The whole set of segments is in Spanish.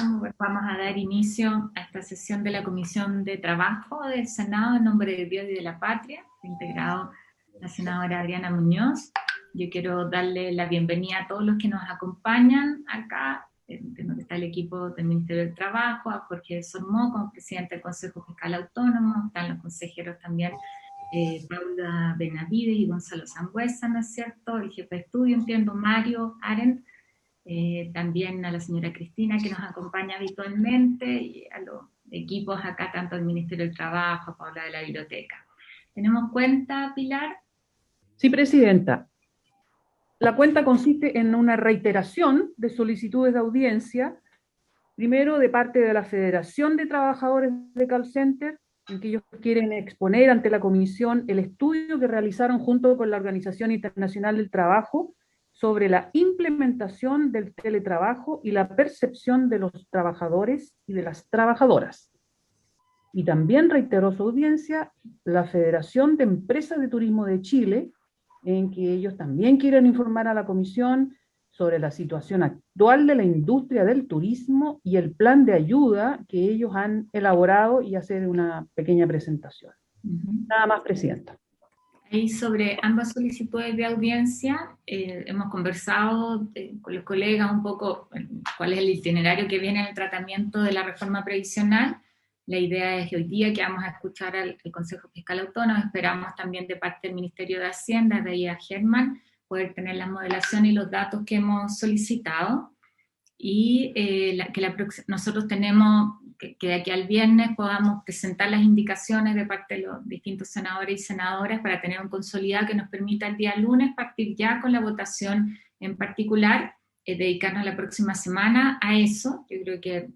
Vamos a dar inicio a esta sesión de la Comisión de Trabajo del Senado en nombre de Dios y de la Patria, integrado la senadora Adriana Muñoz. Yo quiero darle la bienvenida a todos los que nos acompañan acá, entiendo que está el equipo del Ministerio del Trabajo, a Jorge Sormó como presidente del Consejo Fiscal Autónomo, están los consejeros también Paula Benavides y Gonzalo Sangüesa, ¿no es cierto? El jefe de estudio, entiendo, Mario Arendt. También a la señora Cristina que nos acompaña habitualmente y a los equipos acá, tanto del Ministerio del Trabajo, a Paula de la Biblioteca. ¿Tenemos cuenta, Pilar? Sí, presidenta. La cuenta consiste en una reiteración de solicitudes de audiencia, primero de parte de la Federación de Trabajadores de Call Center, en que ellos quieren exponer ante la Comisión el estudio que realizaron junto con la Organización Internacional del Trabajo sobre la implementación del teletrabajo y la percepción de los trabajadores y de las trabajadoras. Y también reiteró su audiencia la Federación de Empresas de Turismo de Chile, en que ellos también quieren informar a la Comisión sobre la situación actual de la industria del turismo y el plan de ayuda que ellos han elaborado y hacer una pequeña presentación. Nada más, presidenta. Y sobre ambas solicitudes de audiencia, hemos conversado con los colegas un poco cuál es el itinerario que viene en el tratamiento de la reforma previsional. La idea es que hoy día que vamos a escuchar al Consejo Fiscal Autónomo, esperamos también de parte del Ministerio de Hacienda, de ahí a Germán, poder tener la modelación y los datos que hemos solicitado. Y nosotros tenemos que de aquí al viernes podamos presentar las indicaciones de parte de los distintos senadores y senadoras para tener un consolidado que nos permita el día lunes partir ya con la votación en particular, dedicarnos la próxima semana a eso. Yo creo que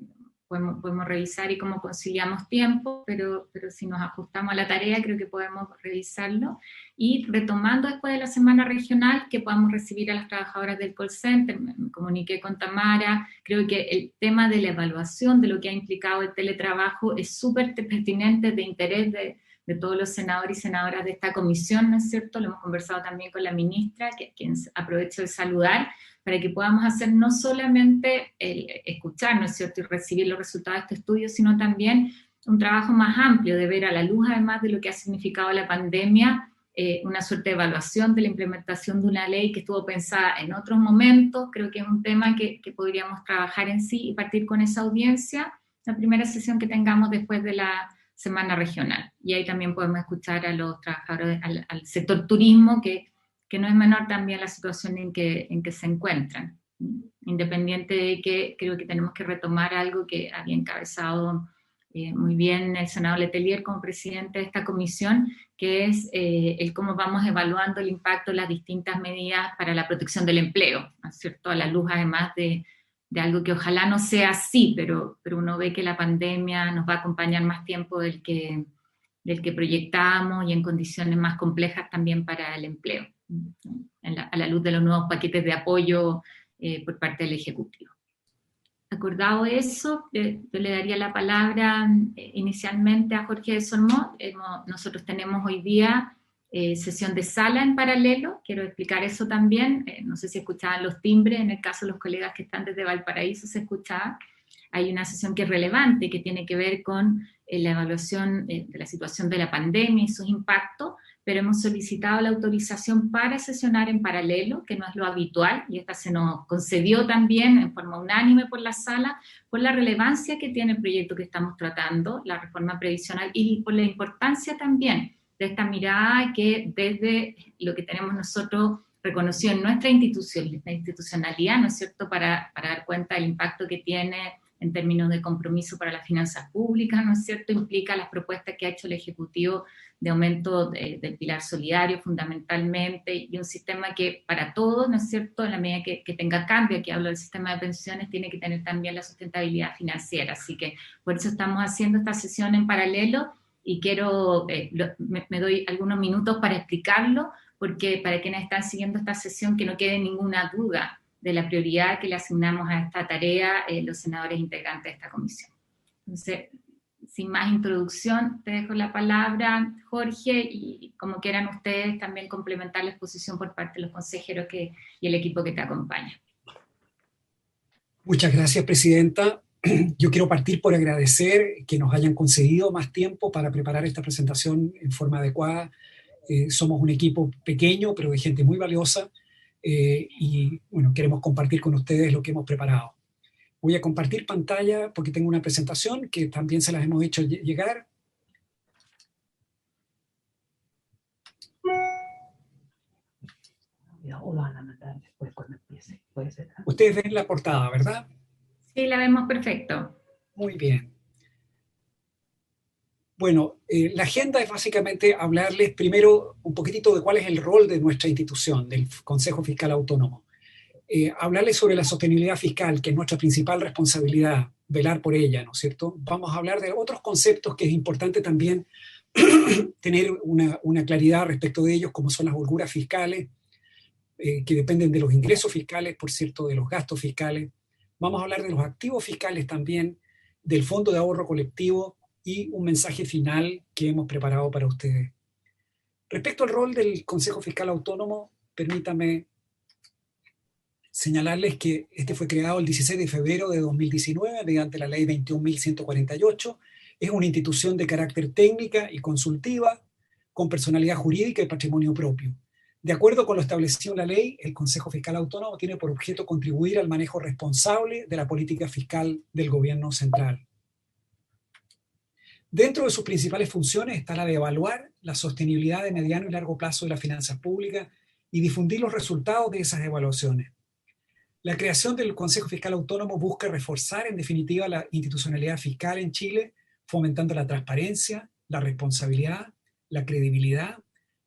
podemos revisar y cómo conciliamos tiempo, pero si nos ajustamos a la tarea creo que podemos revisarlo, y retomando después de la semana regional que podamos recibir a las trabajadoras del call center. Me comuniqué con Tamara, creo que el tema de la evaluación de lo que ha implicado el teletrabajo es súper pertinente, de interés de todos los senadores y senadoras de esta comisión, ¿no es cierto? Lo hemos conversado también con la ministra, quien aprovecho de saludar, para que podamos hacer no solamente escuchar, ¿no es cierto?, y recibir los resultados de este estudio, sino también un trabajo más amplio de ver a la luz, además de lo que ha significado la pandemia, una suerte de evaluación de la implementación de una ley que estuvo pensada en otros momentos. Creo que es un tema que podríamos trabajar en sí y partir con esa audiencia, la primera sesión que tengamos después de la semana regional. Y ahí también podemos escuchar a los trabajadores, al sector turismo, que no es menor también la situación en que se encuentran. Independiente de que creo que tenemos que retomar algo que había encabezado muy bien el senador Letelier como presidente de esta comisión, que es el cómo vamos evaluando el impacto de las distintas medidas para la protección del empleo, ¿no es cierto?, a la luz además de algo que ojalá no sea así, pero uno ve que la pandemia nos va a acompañar más tiempo del que proyectábamos, y en condiciones más complejas también para el empleo, a la luz de los nuevos paquetes de apoyo por parte del Ejecutivo. Acordado eso, yo le daría la palabra inicialmente a Jorge de Sormó. Nosotros tenemos hoy día sesión de sala en paralelo, quiero explicar eso también. No sé si escuchaban los timbres, en el caso de los colegas que están desde Valparaíso se escuchaba. Hay una sesión que es relevante, que tiene que ver con la evaluación de la situación de la pandemia y sus impactos, pero hemos solicitado la autorización para sesionar en paralelo, que no es lo habitual, y esta se nos concedió también en forma unánime por la sala, por la relevancia que tiene el proyecto que estamos tratando, la reforma previsional, y por la importancia también de esta mirada que desde lo que tenemos nosotros reconocido en nuestra institucionalidad, ¿no es cierto?, para dar cuenta del impacto que tiene en términos de compromiso para las finanzas públicas, ¿no es cierto?, implica las propuestas que ha hecho el Ejecutivo de aumento del pilar solidario fundamentalmente, y un sistema que para todos, ¿no es cierto?, en la medida que tenga cambio, aquí hablo del sistema de pensiones, tiene que tener también la sustentabilidad financiera. Así que por eso estamos haciendo esta sesión en paralelo, y quiero, me doy algunos minutos para explicarlo, porque para quienes están siguiendo esta sesión que no quede ninguna duda de la prioridad que le asignamos a esta tarea los senadores integrantes de esta comisión. Entonces, sin más introducción, te dejo la palabra, Jorge, y como quieran ustedes también complementar la exposición por parte de los consejeros y el equipo que te acompaña. Muchas gracias, presidenta. Yo quiero partir por agradecer que nos hayan concedido más tiempo para preparar esta presentación en forma adecuada. Somos un equipo pequeño, pero de gente muy valiosa, y bueno, queremos compartir con ustedes lo que hemos preparado. Voy a compartir pantalla porque tengo una presentación que también se las hemos hecho llegar. O lo van a mandar después cuando empiece. Puede ser. Ustedes ven la portada, ¿verdad? Sí, la vemos perfecto. Muy bien. Bueno, la agenda es básicamente hablarles primero un poquitito de cuál es el rol de nuestra institución, del Consejo Fiscal Autónomo. Hablarles sobre la sostenibilidad fiscal, que es nuestra principal responsabilidad, velar por ella, ¿no es cierto? Vamos a hablar de otros conceptos que es importante también tener una claridad respecto de ellos, como son las holguras fiscales, que dependen de los ingresos fiscales, por cierto, de los gastos fiscales. Vamos a hablar de los activos fiscales también, del Fondo de Ahorro Colectivo y un mensaje final que hemos preparado para ustedes. Respecto al rol del Consejo Fiscal Autónomo, permítame señalarles que este fue creado el 16 de febrero de 2019 mediante la ley 21.148. Es una institución de carácter técnica y consultiva, con personalidad jurídica y patrimonio propio. De acuerdo con lo establecido en la ley, el Consejo Fiscal Autónomo tiene por objeto contribuir al manejo responsable de la política fiscal del gobierno central. Dentro de sus principales funciones está la de evaluar la sostenibilidad de mediano y largo plazo de las finanzas públicas y difundir los resultados de esas evaluaciones. La creación del Consejo Fiscal Autónomo busca reforzar, en definitiva, la institucionalidad fiscal en Chile, fomentando la transparencia, la responsabilidad, la credibilidad,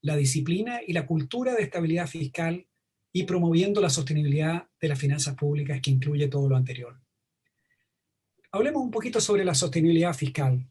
la disciplina y la cultura de estabilidad fiscal, y promoviendo la sostenibilidad de las finanzas públicas, que incluye todo lo anterior. Hablemos un poquito sobre la sostenibilidad fiscal.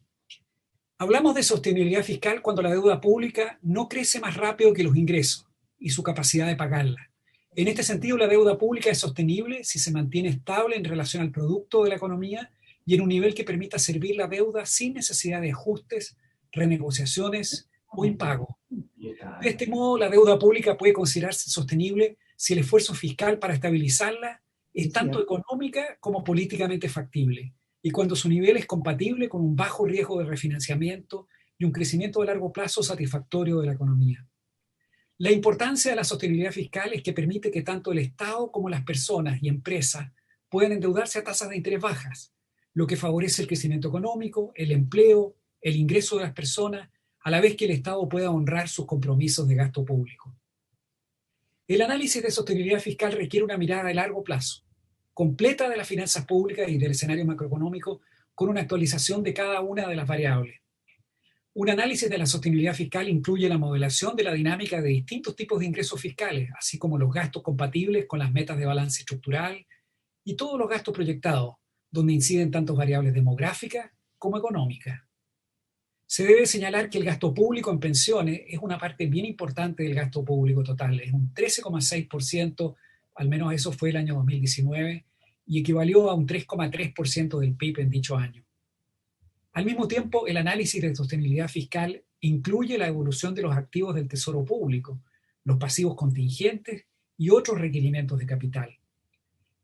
Hablamos de sostenibilidad fiscal cuando la deuda pública no crece más rápido que los ingresos y su capacidad de pagarla. En este sentido, la deuda pública es sostenible si se mantiene estable en relación al producto de la economía y en un nivel que permita servir la deuda sin necesidad de ajustes, renegociaciones o impago. De este modo, la deuda pública puede considerarse sostenible si el esfuerzo fiscal para estabilizarla es tanto económica como políticamente factible, y cuando su nivel es compatible con un bajo riesgo de refinanciamiento y un crecimiento de largo plazo satisfactorio de la economía. La importancia de la sostenibilidad fiscal es que permite que tanto el Estado como las personas y empresas puedan endeudarse a tasas de interés bajas, lo que favorece el crecimiento económico, el empleo, el ingreso de las personas, a la vez que el Estado pueda honrar sus compromisos de gasto público. El análisis de sostenibilidad fiscal requiere una mirada de largo plazo, completa de las finanzas públicas y del escenario macroeconómico, con una actualización de cada una de las variables. Un análisis de la sostenibilidad fiscal incluye la modelación de la dinámica de distintos tipos de ingresos fiscales, así como los gastos compatibles con las metas de balance estructural y todos los gastos proyectados, donde inciden tanto variables demográficas como económicas. Se debe señalar que el gasto público en pensiones es una parte bien importante del gasto público total, es un 13,6%, al menos eso fue el año 2019, y equivalió a un 3,3% del PIB en dicho año. Al mismo tiempo, el análisis de sostenibilidad fiscal incluye la evolución de los activos del Tesoro Público, los pasivos contingentes y otros requerimientos de capital.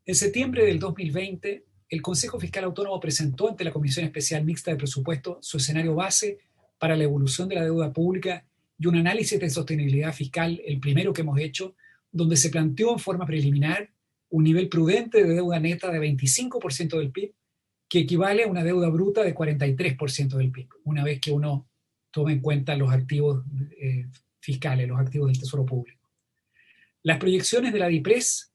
En septiembre del 2020, el Consejo Fiscal Autónomo presentó ante la Comisión Especial Mixta de Presupuesto su escenario base para la evolución de la deuda pública y un análisis de sostenibilidad fiscal, el primero que hemos hecho, donde se planteó en forma preliminar un nivel prudente de deuda neta de 25% del PIB, que equivale a una deuda bruta de 43% del PIB, una vez que uno toma en cuenta los activos fiscales, los activos del Tesoro Público. Las proyecciones de la DIPRES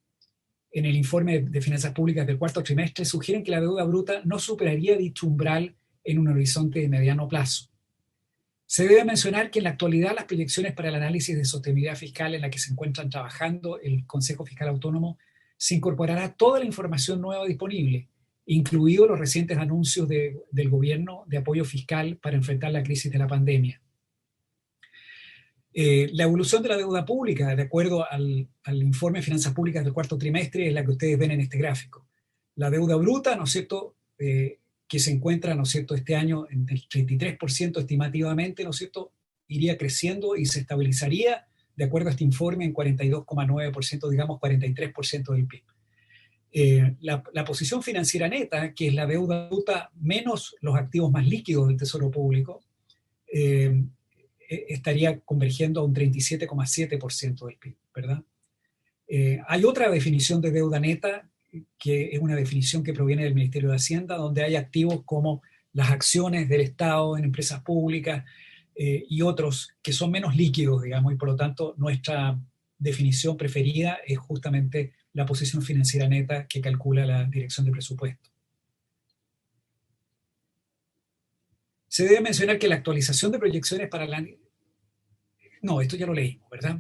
en el informe de finanzas públicas del cuarto trimestre sugieren que la deuda bruta no superaría dicho umbral en un horizonte de mediano plazo. Se debe mencionar que en la actualidad las proyecciones para el análisis de sostenibilidad fiscal en la que se encuentran trabajando el Consejo Fiscal Autónomo se incorporará toda la información nueva disponible, incluidos los recientes anuncios del gobierno de apoyo fiscal para enfrentar la crisis de la pandemia. La evolución de la deuda pública, de acuerdo al informe de finanzas públicas del cuarto trimestre, es la que ustedes ven en este gráfico. La deuda bruta, ¿no es cierto?, que se encuentra, ¿no es cierto?, este año en el 33% estimativamente, ¿no es cierto?, iría creciendo y se estabilizaría, de acuerdo a este informe, en 42,9%, digamos 43% del PIB. La posición financiera neta, que es la deuda bruta menos los activos más líquidos del Tesoro Público, estaría convergiendo a un 37,7% del PIB, ¿verdad? Hay otra definición de deuda neta, que es una definición que proviene del Ministerio de Hacienda, donde hay activos como las acciones del Estado en empresas públicas y otros que son menos líquidos, digamos, y por lo tanto nuestra definición preferida es justamente la posición financiera neta que calcula la Dirección de Presupuesto. Se debe mencionar que la actualización de proyecciones para la... No, esto ya lo leímos, ¿verdad?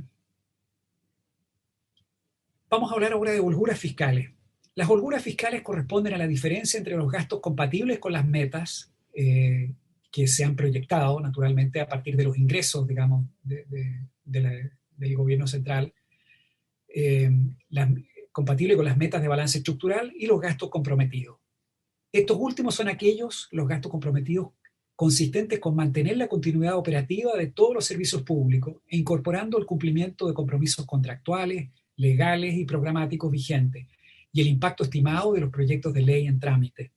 Vamos a hablar ahora de holguras fiscales. Las holguras fiscales corresponden a la diferencia entre los gastos compatibles con las metas que se han proyectado, naturalmente, a partir de los ingresos, digamos, del gobierno central, compatible con las metas de balance estructural y los gastos comprometidos. Estos últimos son los gastos comprometidos, consistentes con mantener la continuidad operativa de todos los servicios públicos e incorporando el cumplimiento de compromisos contractuales, legales y programáticos vigentes, y el impacto estimado de los proyectos de ley en trámite.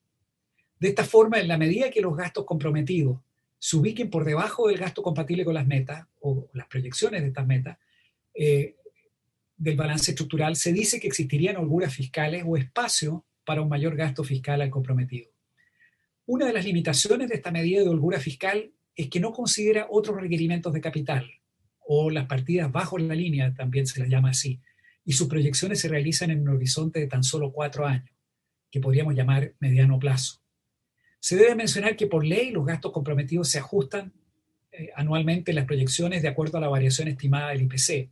De esta forma, en la medida que los gastos comprometidos se ubiquen por debajo del gasto compatible con las metas, o las proyecciones de estas metas, del balance estructural, se dice que existirían holguras fiscales o espacio para un mayor gasto fiscal al comprometido. Una de las limitaciones de esta medida de holgura fiscal es que no considera otros requerimientos de capital, o las partidas bajo la línea, también se las llama así, y sus proyecciones se realizan en un horizonte de tan solo 4 años, que podríamos llamar mediano plazo. Se debe mencionar que por ley los gastos comprometidos se ajustan anualmente en las proyecciones de acuerdo a la variación estimada del IPC.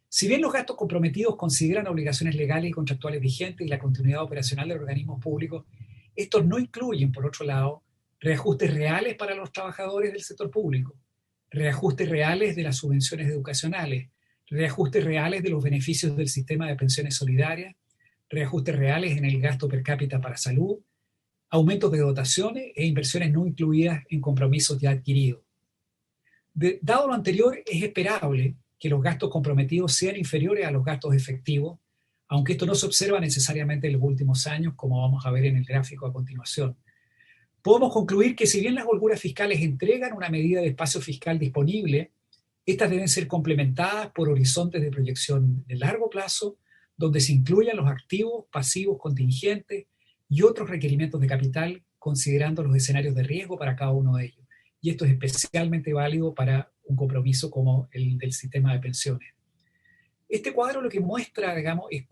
Si bien los gastos comprometidos consideran obligaciones legales y contractuales vigentes y la continuidad operacional de los organismos públicos, estos no incluyen, por otro lado, reajustes reales para los trabajadores del sector público, reajustes reales de las subvenciones educacionales, reajustes reales de los beneficios del sistema de pensiones solidarias, reajustes reales en el gasto per cápita para salud, aumentos de dotaciones e inversiones no incluidas en compromisos ya adquiridos. Dado lo anterior, es esperable que los gastos comprometidos sean inferiores a los gastos efectivos, aunque esto no se observa necesariamente en los últimos años, como vamos a ver en el gráfico a continuación. Podemos concluir que si bien las holguras fiscales entregan una medida de espacio fiscal disponible, estas deben ser complementadas por horizontes de proyección de largo plazo, donde se incluyan los activos, pasivos, contingentes y otros requerimientos de capital, considerando los escenarios de riesgo para cada uno de ellos. Y esto es especialmente válido para un compromiso como el del sistema de pensiones. Este cuadro lo que muestra, digamos, es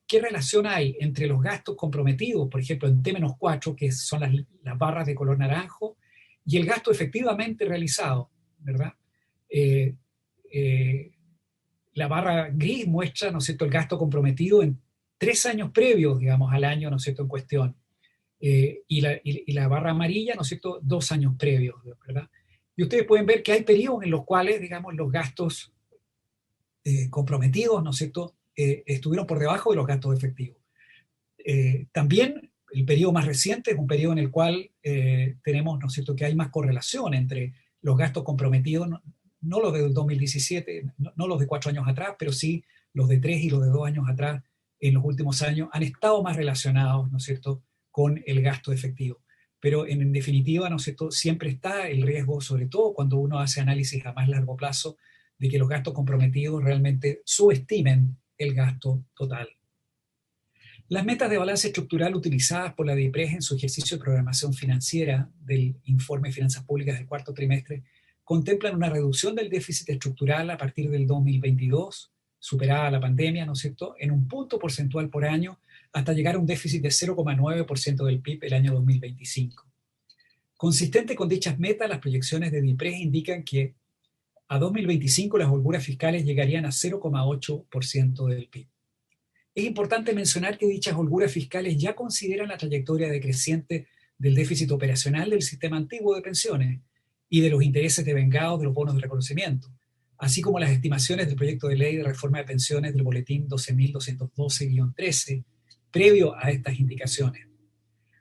qué relación hay entre los gastos comprometidos, por ejemplo, en T-4, que son las barras de color naranjo, y el gasto efectivamente realizado, ¿verdad? La barra gris muestra, ¿no es cierto?, el gasto comprometido en 3 años previos, digamos, al año, ¿no es cierto?, en cuestión. Y la barra amarilla, ¿no es cierto?, 2 años previos, ¿verdad? Y ustedes pueden ver que hay periodos en los cuales, digamos, los gastos comprometidos, ¿no es cierto?, estuvieron por debajo de los gastos efectivos. También el periodo más reciente es un periodo en el cual tenemos, ¿no es cierto?, que hay más correlación entre los gastos comprometidos, no los del 2017, no los de 4 años atrás, pero sí los de 3 y los de 2 años atrás, en los últimos años, han estado más relacionados, ¿no es cierto?, con el gasto efectivo. Pero en definitiva, ¿no es cierto?, siempre está el riesgo, sobre todo cuando uno hace análisis a más largo plazo, de que los gastos comprometidos realmente subestimen el gasto total. Las metas de balance estructural utilizadas por la DIPRES en su ejercicio de programación financiera del informe de finanzas públicas del 4º trimestre contemplan una reducción del déficit estructural a partir del 2022, superada la pandemia, ¿no es cierto?, en un punto porcentual por año hasta llegar a un déficit de 0,9% del PIB el año 2025. Consistente con dichas metas, las proyecciones de DIPRES indican que a 2025 las holguras fiscales llegarían a 0,8% del PIB. Es importante mencionar que dichas holguras fiscales ya consideran la trayectoria decreciente del déficit operacional del sistema antiguo de pensiones y de los intereses devengados de los bonos de reconocimiento, así como las estimaciones del proyecto de ley de reforma de pensiones del boletín 12.212-13, previo a estas indicaciones.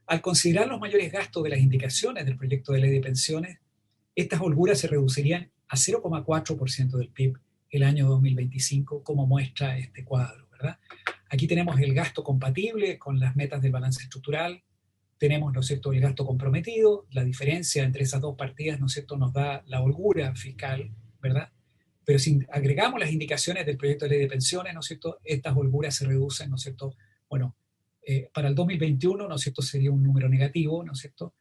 Al considerar los mayores gastos de las indicaciones del proyecto de ley de pensiones, estas holguras se reducirían a 0,4% del PIB el año 2025, como muestra este cuadro, ¿verdad? Aquí tenemos el gasto compatible con las metas del balance estructural, tenemos, ¿no es cierto?, el gasto comprometido, la diferencia entre esas dos partidas, ¿no es cierto?, nos da la holgura fiscal, ¿verdad? Pero si agregamos las indicaciones del proyecto de ley de pensiones, ¿no es cierto?, estas holguras se reducen, ¿no es cierto? Bueno, para el 2021, ¿no es cierto?, sería un número negativo, ¿no es cierto?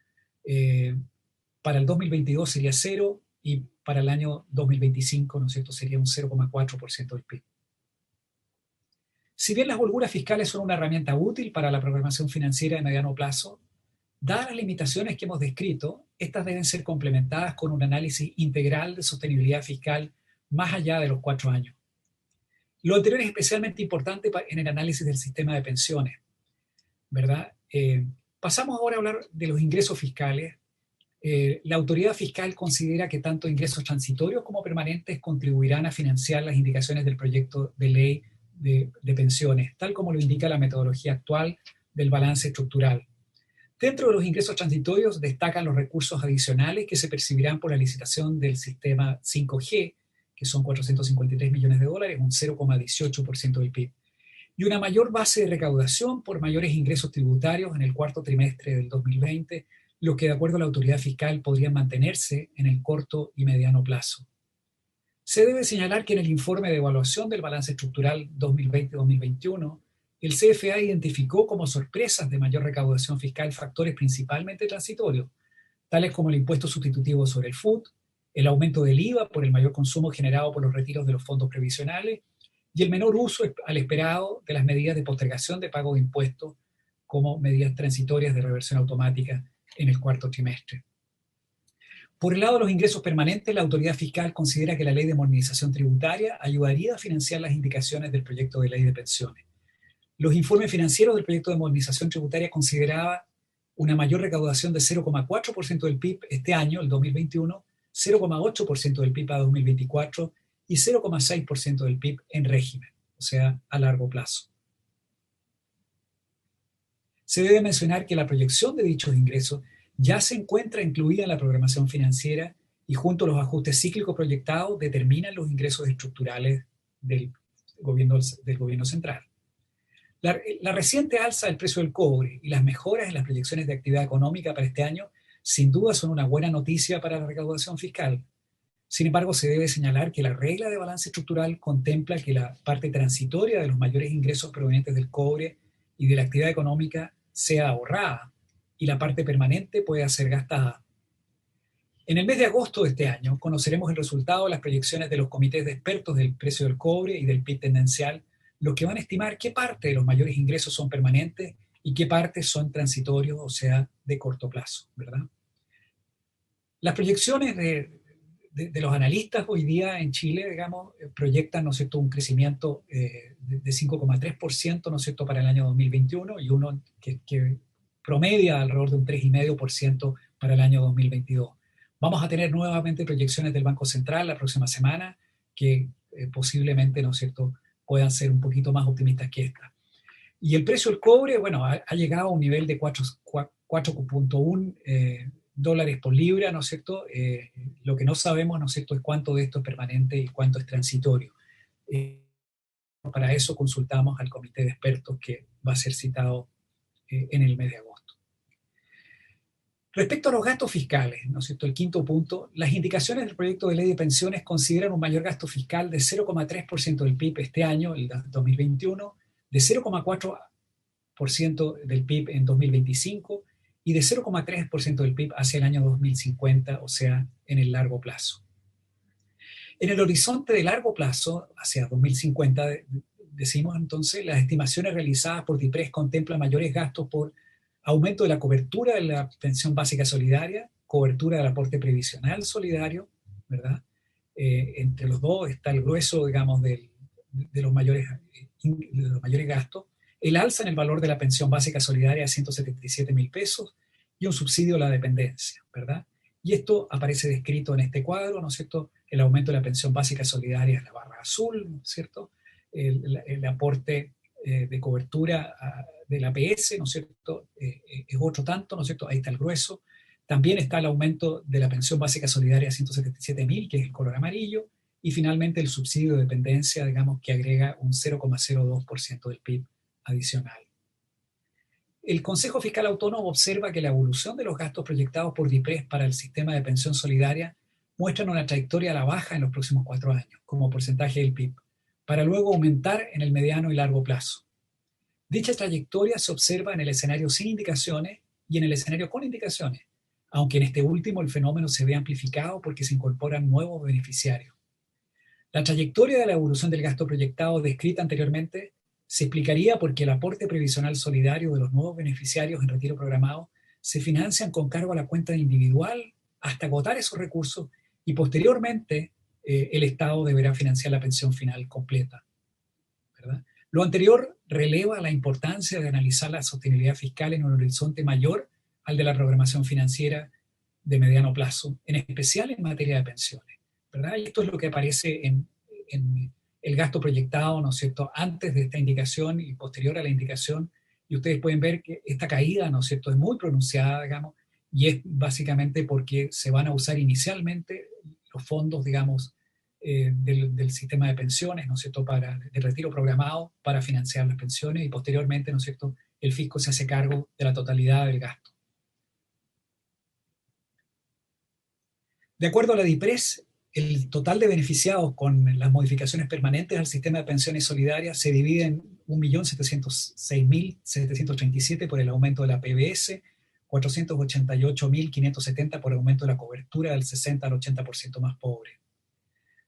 Para el 2022 sería 0 y para el año 2025, ¿no es cierto?, sería un 0,4% del PIB. Si bien las holguras fiscales son una herramienta útil para la programación financiera de mediano plazo, dadas las limitaciones que hemos descrito, estas deben ser complementadas con un análisis integral de sostenibilidad fiscal más allá de los 4 años. Lo anterior es especialmente importante en el análisis del sistema de pensiones, ¿verdad? Pasamos ahora a hablar de los ingresos fiscales. La autoridad fiscal considera que tanto ingresos transitorios como permanentes contribuirán a financiar las indicaciones del proyecto de ley de pensiones, tal como lo indica la metodología actual del balance estructural. Dentro de los ingresos transitorios destacan los recursos adicionales que se percibirán por la licitación del sistema 5G, que son 453 millones de dólares, un 0,18% del PIB, y una mayor base de recaudación por mayores ingresos tributarios en el cuarto trimestre del 2020, lo que de acuerdo a la autoridad fiscal podrían mantenerse en el corto y mediano plazo. Se debe señalar que en el informe de evaluación del balance estructural 2020-2021, el CFA identificó como sorpresas de mayor recaudación fiscal factores principalmente transitorios, tales como el impuesto sustitutivo sobre el FUT, el aumento del IVA por el mayor consumo generado por los retiros de los fondos previsionales y el menor uso al esperado de las medidas de postergación de pago de impuestos como medidas transitorias de reversión automática en el cuarto trimestre. Por el lado de los ingresos permanentes, la autoridad fiscal considera que la ley de modernización tributaria ayudaría a financiar las indicaciones del proyecto de ley de pensiones. Los informes financieros del proyecto de modernización tributaria consideraba una mayor recaudación de 0,4% del PIB este año, el 2021, 0,8% del PIB a 2024 y 0,6% del PIB en régimen, o sea, a largo plazo. Se debe mencionar que la proyección de dichos ingresos ya se encuentra incluida en la programación financiera y junto a los ajustes cíclicos proyectados determinan los ingresos estructurales del gobierno central. La reciente alza del precio del cobre y las mejoras en las proyecciones de actividad económica para este año sin duda son una buena noticia para la recaudación fiscal. Sin embargo, se debe señalar que la regla de balance estructural contempla que la parte transitoria de los mayores ingresos provenientes del cobre y de la actividad económica sea ahorrada y la parte permanente pueda ser gastada. En el mes de agosto de este año conoceremos el resultado de las proyecciones de los comités de expertos del precio del cobre y del PIB tendencial, los que van a estimar qué parte de los mayores ingresos son permanentes y qué partes son transitorios, o sea, de corto plazo, ¿verdad? Las proyecciones de los analistas hoy día en Chile, digamos, proyectan, ¿no es cierto?, un crecimiento de 5,3%, ¿no es cierto?, para el año 2021 y uno que promedia alrededor de un 3,5% para el año 2022. Vamos a tener nuevamente proyecciones del Banco Central la próxima semana que posiblemente, ¿no es cierto?, puedan ser un poquito más optimistas que esta. Y el precio del cobre, bueno, ha llegado a un nivel de 4,1 dólares por libra, ¿no es cierto? Lo que no sabemos, ¿no es cierto?, es cuánto de esto es permanente y cuánto es transitorio. Para eso consultamos al comité de expertos que va a ser citado en el mes de agosto. Respecto a los gastos fiscales, ¿no es cierto?, el quinto punto, las indicaciones del proyecto de ley de pensiones consideran un mayor gasto fiscal de 0,3% del PIB este año, el 2021, de 0,4% del PIB en 2025 y de 0,3% del PIB hacia el año 2050, o sea, en el largo plazo. En el horizonte de largo plazo, hacia 2050, decimos entonces, las estimaciones realizadas por DIPRES contemplan mayores gastos por aumento de la cobertura de la pensión básica solidaria, cobertura del aporte previsional solidario, ¿verdad? Entre los dos está el grueso, digamos, de los mayores gastos, el alza en el valor de la pensión básica solidaria a 177.000 pesos y un subsidio a la dependencia, ¿verdad? Y esto aparece descrito en este cuadro, ¿no es cierto? El aumento de la pensión básica solidaria es la barra azul, ¿no es cierto? El aporte de cobertura del APS, ¿no es cierto?, es otro tanto, ¿no es cierto?, ahí está el grueso. También está el aumento de la pensión básica solidaria a 177.000, que es el color amarillo, y finalmente el subsidio de dependencia, digamos, que agrega un 0,02% del PIB adicional. El Consejo Fiscal Autónomo observa que la evolución de los gastos proyectados por DIPRES para el sistema de pensión solidaria muestran una trayectoria a la baja en los próximos 4 años, como porcentaje del PIB, para luego aumentar en el mediano y largo plazo. Dicha trayectoria se observa en el escenario sin indicaciones y en el escenario con indicaciones, aunque en este último el fenómeno se ve amplificado porque se incorporan nuevos beneficiarios. La trayectoria de la evolución del gasto proyectado descrita anteriormente se explicaría porque el aporte previsional solidario de los nuevos beneficiarios en retiro programado se financian con cargo a la cuenta individual hasta agotar esos recursos y posteriormente el Estado deberá financiar la pensión final completa, ¿verdad? Lo anterior releva la importancia de analizar la sostenibilidad fiscal en un horizonte mayor al de la programación financiera de mediano plazo, en especial en materia de pensiones, ¿verdad? Y esto es lo que aparece en el gasto proyectado, ¿no es cierto?, antes de esta indicación y posterior a la indicación, y ustedes pueden ver que esta caída, ¿no es cierto?, es muy pronunciada, digamos, y es básicamente porque se van a usar inicialmente los fondos, digamos, del sistema de pensiones, ¿no es cierto?, del retiro programado para financiar las pensiones y posteriormente, ¿no es cierto?, el fisco se hace cargo de la totalidad del gasto. De acuerdo a la DIPRES, el total de beneficiados con las modificaciones permanentes al sistema de pensiones solidarias se divide en 1.706.737 por el aumento de la PBS, 488.570 por el aumento de la cobertura del 60 al 80% más pobre.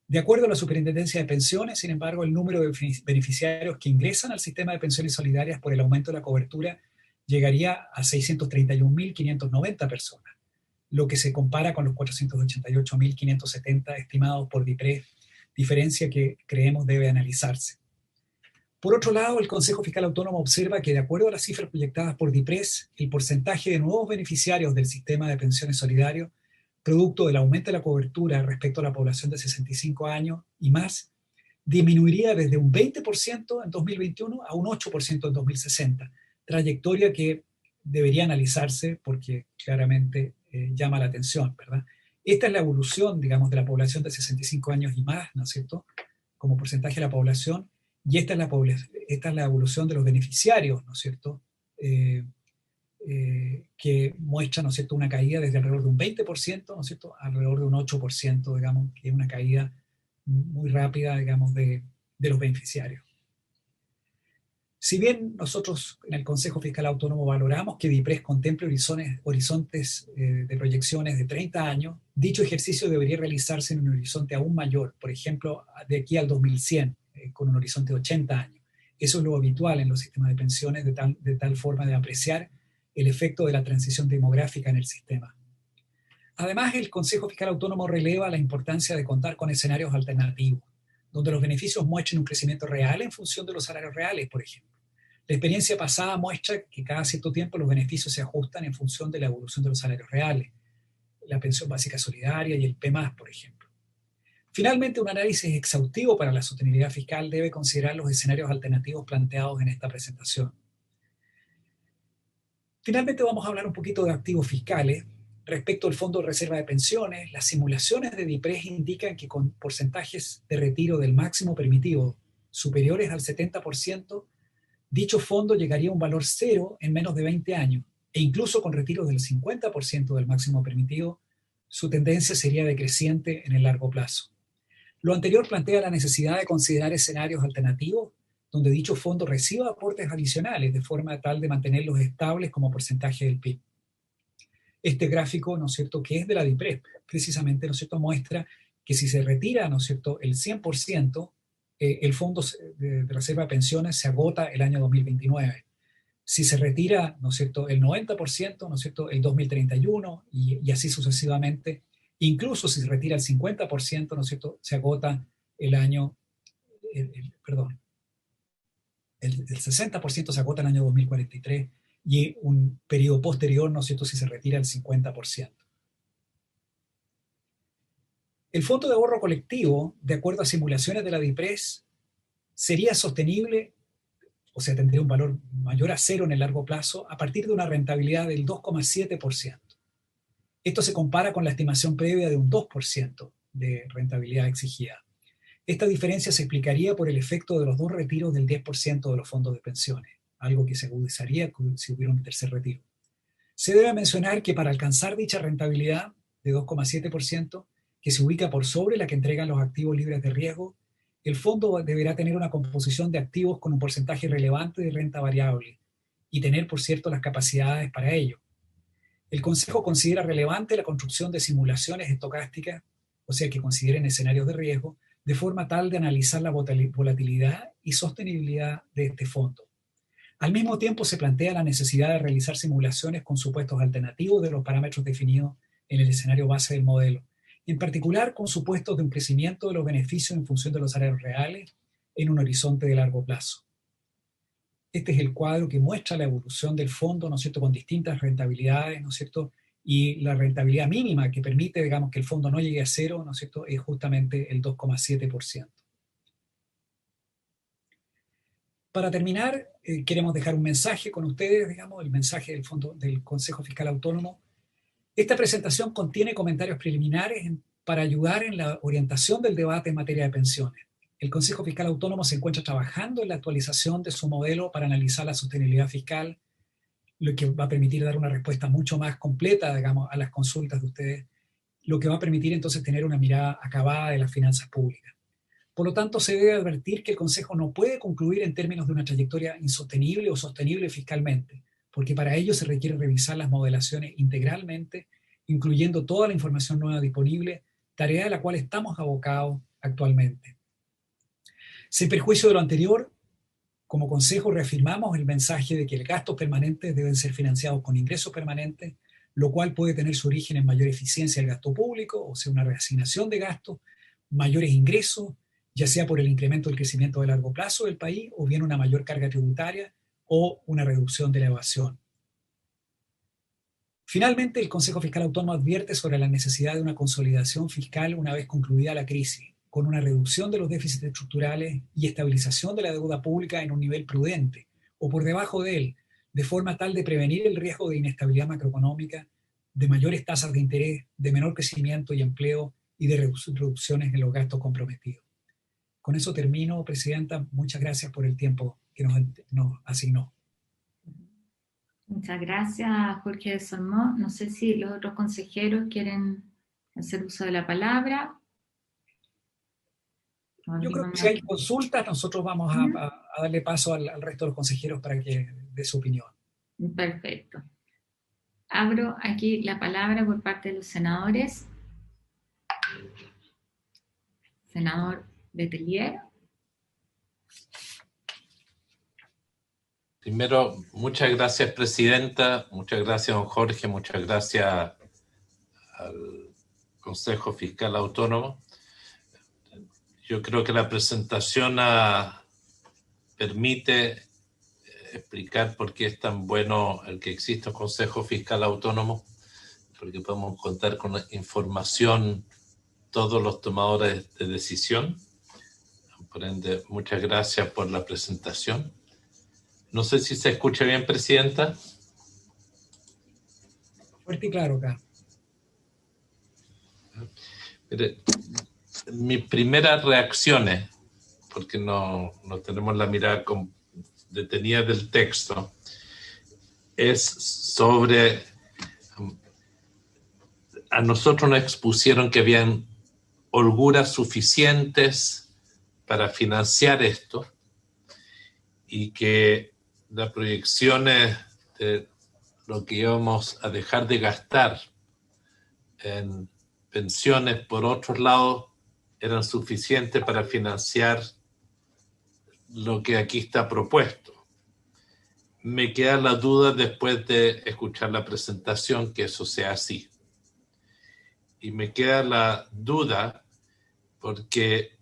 De acuerdo a la Superintendencia de Pensiones, sin embargo, el número de beneficiarios que ingresan al sistema de pensiones solidarias por el aumento de la cobertura llegaría a 631.590 personas, lo que se compara con los 488.570 estimados por DIPRES, diferencia que creemos debe analizarse. Por otro lado, el Consejo Fiscal Autónomo observa que, de acuerdo a las cifras proyectadas por DIPRES, el porcentaje de nuevos beneficiarios del sistema de pensiones solidarios, producto del aumento de la cobertura respecto a la población de 65 años y más, disminuiría desde un 20% en 2021 a un 8% en 2060, trayectoria que debería analizarse porque claramente llama la atención, ¿verdad? Esta es la evolución, digamos, de la población de 65 años y más, ¿no es cierto?, como porcentaje de la población, y esta es la evolución de los beneficiarios, ¿no es cierto?, que muestra, ¿no es cierto?, una caída desde alrededor de un 20%, ¿no es cierto?, alrededor de un 8%, digamos, que es una caída muy rápida, digamos, de los beneficiarios. Si bien nosotros en el Consejo Fiscal Autónomo valoramos que DIPRES contemple horizontes de proyecciones de 30 años, dicho ejercicio debería realizarse en un horizonte aún mayor, por ejemplo, de aquí al 2100, con un horizonte de 80 años. Eso es lo habitual en los sistemas de pensiones, de tal forma de apreciar el efecto de la transición demográfica en el sistema. Además, el Consejo Fiscal Autónomo releva la importancia de contar con escenarios alternativos, donde los beneficios muestren un crecimiento real en función de los salarios reales, por ejemplo. La experiencia pasada muestra que cada cierto tiempo los beneficios se ajustan en función de la evolución de los salarios reales, la pensión básica solidaria y el P+, por ejemplo. Finalmente, un análisis exhaustivo para la sostenibilidad fiscal debe considerar los escenarios alternativos planteados en esta presentación. Finalmente, vamos a hablar un poquito de activos fiscales. Respecto al Fondo de Reserva de Pensiones, las simulaciones de DIPRES indican que con porcentajes de retiro del máximo permitido superiores al 70%, dicho fondo llegaría a un valor cero en menos de 20 años, e incluso con retiros del 50% del máximo permitido, su tendencia sería decreciente en el largo plazo. Lo anterior plantea la necesidad de considerar escenarios alternativos donde dicho fondo reciba aportes adicionales de forma tal de mantenerlos estables como porcentaje del PIB. Este gráfico, ¿no es cierto?, que es de la DIPRES, precisamente, ¿no es cierto?, muestra que si se retira, ¿no es cierto?, el 100%, el fondo de reserva de pensiones se agota el año 2029. Si se retira, ¿no es cierto?, el 90%, ¿no es cierto?, el 2031 y así sucesivamente. Incluso si se retira el 50%, ¿no es cierto?, se agota el 60% se agota el año 2043 y un periodo posterior, ¿no es cierto?, si se retira el 50%. El fondo de ahorro colectivo, de acuerdo a simulaciones de la DIPRES, sería sostenible, o sea, tendría un valor mayor a cero en el largo plazo, a partir de una rentabilidad del 2,7%. Esto se compara con la estimación previa de un 2% de rentabilidad exigida. Esta diferencia se explicaría por el efecto de los dos retiros del 10% de los fondos de pensiones. algo que se agudizaría si hubiera un tercer retiro. Se debe mencionar que para alcanzar dicha rentabilidad de 2,7%, que se ubica por sobre la que entregan los activos libres de riesgo, el fondo deberá tener una composición de activos con un porcentaje relevante de renta variable y tener, por cierto, las capacidades para ello. El Consejo considera relevante la construcción de simulaciones estocásticas, o sea, que consideren escenarios de riesgo, de forma tal de analizar la volatilidad y sostenibilidad de este fondo. Al mismo tiempo, se plantea la necesidad de realizar simulaciones con supuestos alternativos de los parámetros definidos en el escenario base del modelo, en particular con supuestos de un crecimiento de los beneficios en función de los salarios reales en un horizonte de largo plazo. Este es el cuadro que muestra la evolución del fondo, ¿no es cierto?, con distintas rentabilidades, ¿no es cierto?, y la rentabilidad mínima que permite, digamos, que el fondo no llegue a cero, ¿no es cierto?, es justamente el 2,7%. Para terminar, queremos dejar un mensaje con ustedes, digamos, el mensaje del Fondo del Consejo Fiscal Autónomo. Esta presentación contiene comentarios preliminares para ayudar en la orientación del debate en materia de pensiones. El Consejo Fiscal Autónomo se encuentra trabajando en la actualización de su modelo para analizar la sostenibilidad fiscal, lo que va a permitir dar una respuesta mucho más completa, digamos, a las consultas de ustedes, lo que va a permitir entonces tener una mirada acabada de las finanzas públicas. Por lo tanto, se debe advertir que el Consejo no puede concluir en términos de una trayectoria insostenible o sostenible fiscalmente, porque para ello se requiere revisar las modelaciones integralmente, incluyendo toda la información nueva disponible, tarea a la cual estamos abocados actualmente. Sin perjuicio de lo anterior, como Consejo reafirmamos el mensaje de que los gastos permanentes deben ser financiados con ingresos permanentes, lo cual puede tener su origen en mayor eficiencia del gasto público, o sea, una reasignación de gastos, mayores ingresos, ya sea por el incremento del crecimiento de largo plazo del país, o bien una mayor carga tributaria o una reducción de la evasión. Finalmente, el Consejo Fiscal Autónomo advierte sobre la necesidad de una consolidación fiscal una vez concluida la crisis, con una reducción de los déficits estructurales y estabilización de la deuda pública en un nivel prudente, o por debajo de él, de forma tal de prevenir el riesgo de inestabilidad macroeconómica, de mayores tasas de interés, de menor crecimiento y empleo y de reducciones en los gastos comprometidos. Con eso termino, Presidenta. Muchas gracias por el tiempo que nos asignó. Muchas gracias, Jorge de Solmó. No sé si los otros consejeros quieren hacer uso de la palabra. Yo creo que si hay consultas, nosotros vamos a darle paso al resto de los consejeros para que dé su opinión. Perfecto. Abro aquí la palabra por parte de los senadores. Senador Letelier. Primero, muchas gracias, Presidenta, muchas gracias, don Jorge, muchas gracias al Consejo Fiscal Autónomo. Yo creo que la presentación permite explicar por qué es tan bueno el que exista un Consejo Fiscal Autónomo, porque podemos contar con información todos los tomadores de decisión. Por ende, muchas gracias por la presentación. No sé si se escucha bien, Presidenta. Fuerte y claro acá. Mire, mis primeras reacciones, porque no tenemos la mirada detenida del texto, es sobre... A nosotros nos expusieron que habían holguras suficientes para financiar esto y que las proyecciones de lo que íbamos a dejar de gastar en pensiones por otros lados eran suficientes para financiar lo que aquí está propuesto. Me queda la duda después de escuchar la presentación que eso sea así. Y me queda la duda porque,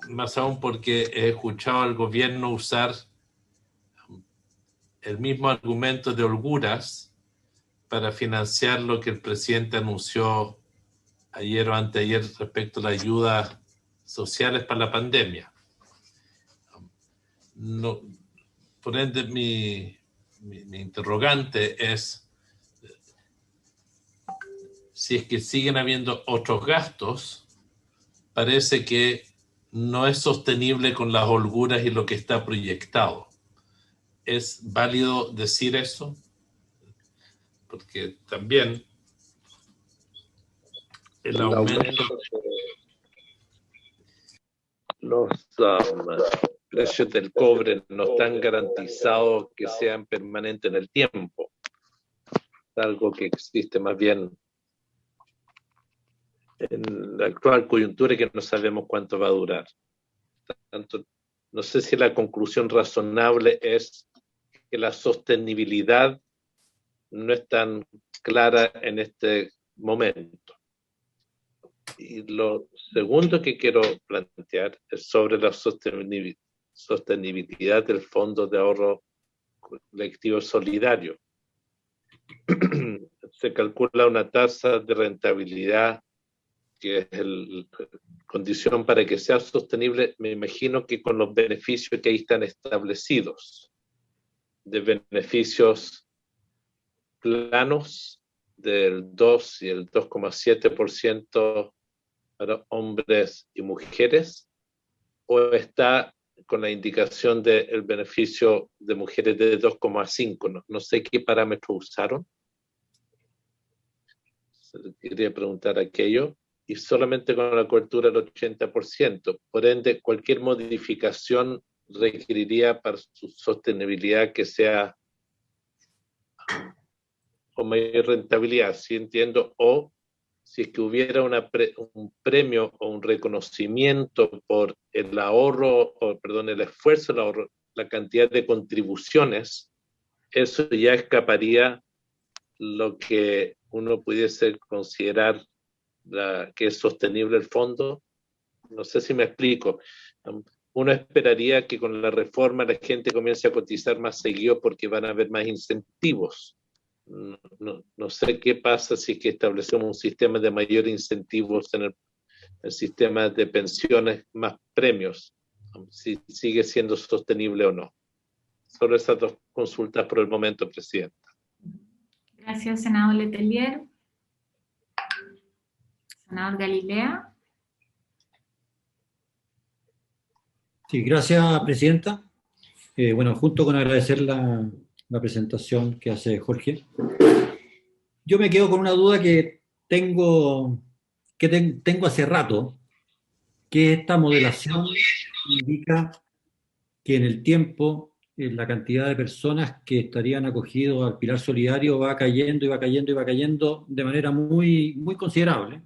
más aún porque he escuchado al gobierno usar el mismo argumento de holguras para financiar lo que el presidente anunció ayer o anteayer respecto a las ayudas sociales para la pandemia. No, por ende, mi interrogante es si es que siguen habiendo otros gastos, parece que no es sostenible con las holguras y lo que está proyectado. ¿Es válido decir eso? Porque también el aumento de los precios del cobre no están garantizados que sean permanentes en el tiempo. Es algo que existe más bien en la actual coyuntura y que no sabemos cuánto va a durar. Tanto, no sé si la conclusión razonable es que la sostenibilidad no es tan clara en este momento. Y lo segundo que quiero plantear es sobre la sostenibilidad del Fondo de Ahorro Colectivo Solidario. Se calcula una tasa de rentabilidad que es la condición para que sea sostenible, me imagino que con los beneficios que ahí están establecidos, de beneficios planos del 2 y el 2,7% para hombres y mujeres, o está con la indicación del beneficio de mujeres de 2,5%. No sé qué parámetros usaron. Quería preguntar aquello. Y solamente con la cobertura del 80%. Por ende, cualquier modificación requeriría para su sostenibilidad que sea con mayor rentabilidad, si entiendo, o si es que hubiera un premio o un reconocimiento por el ahorro, el esfuerzo, el ahorro, la cantidad de contribuciones, eso ya escaparía lo que uno pudiese considerar que es sostenible el fondo. No sé si me explico. Uno esperaría que con la reforma la gente comience a cotizar más seguido porque van a haber más incentivos. No sé qué pasa si es que establecemos un sistema de mayor incentivos en el sistema de pensiones, más premios, si sigue siendo sostenible o no. Solo esas dos consultas por el momento, Presidenta. Gracias, senador Letelier. Senador Galilea. Sí, gracias, Presidenta. Bueno, junto con agradecer la presentación que hace Jorge, yo me quedo con una duda que tengo hace rato, que esta modelación indica que en el tiempo la cantidad de personas que estarían acogidos al pilar solidario va cayendo y va cayendo y va cayendo de manera muy, muy considerable.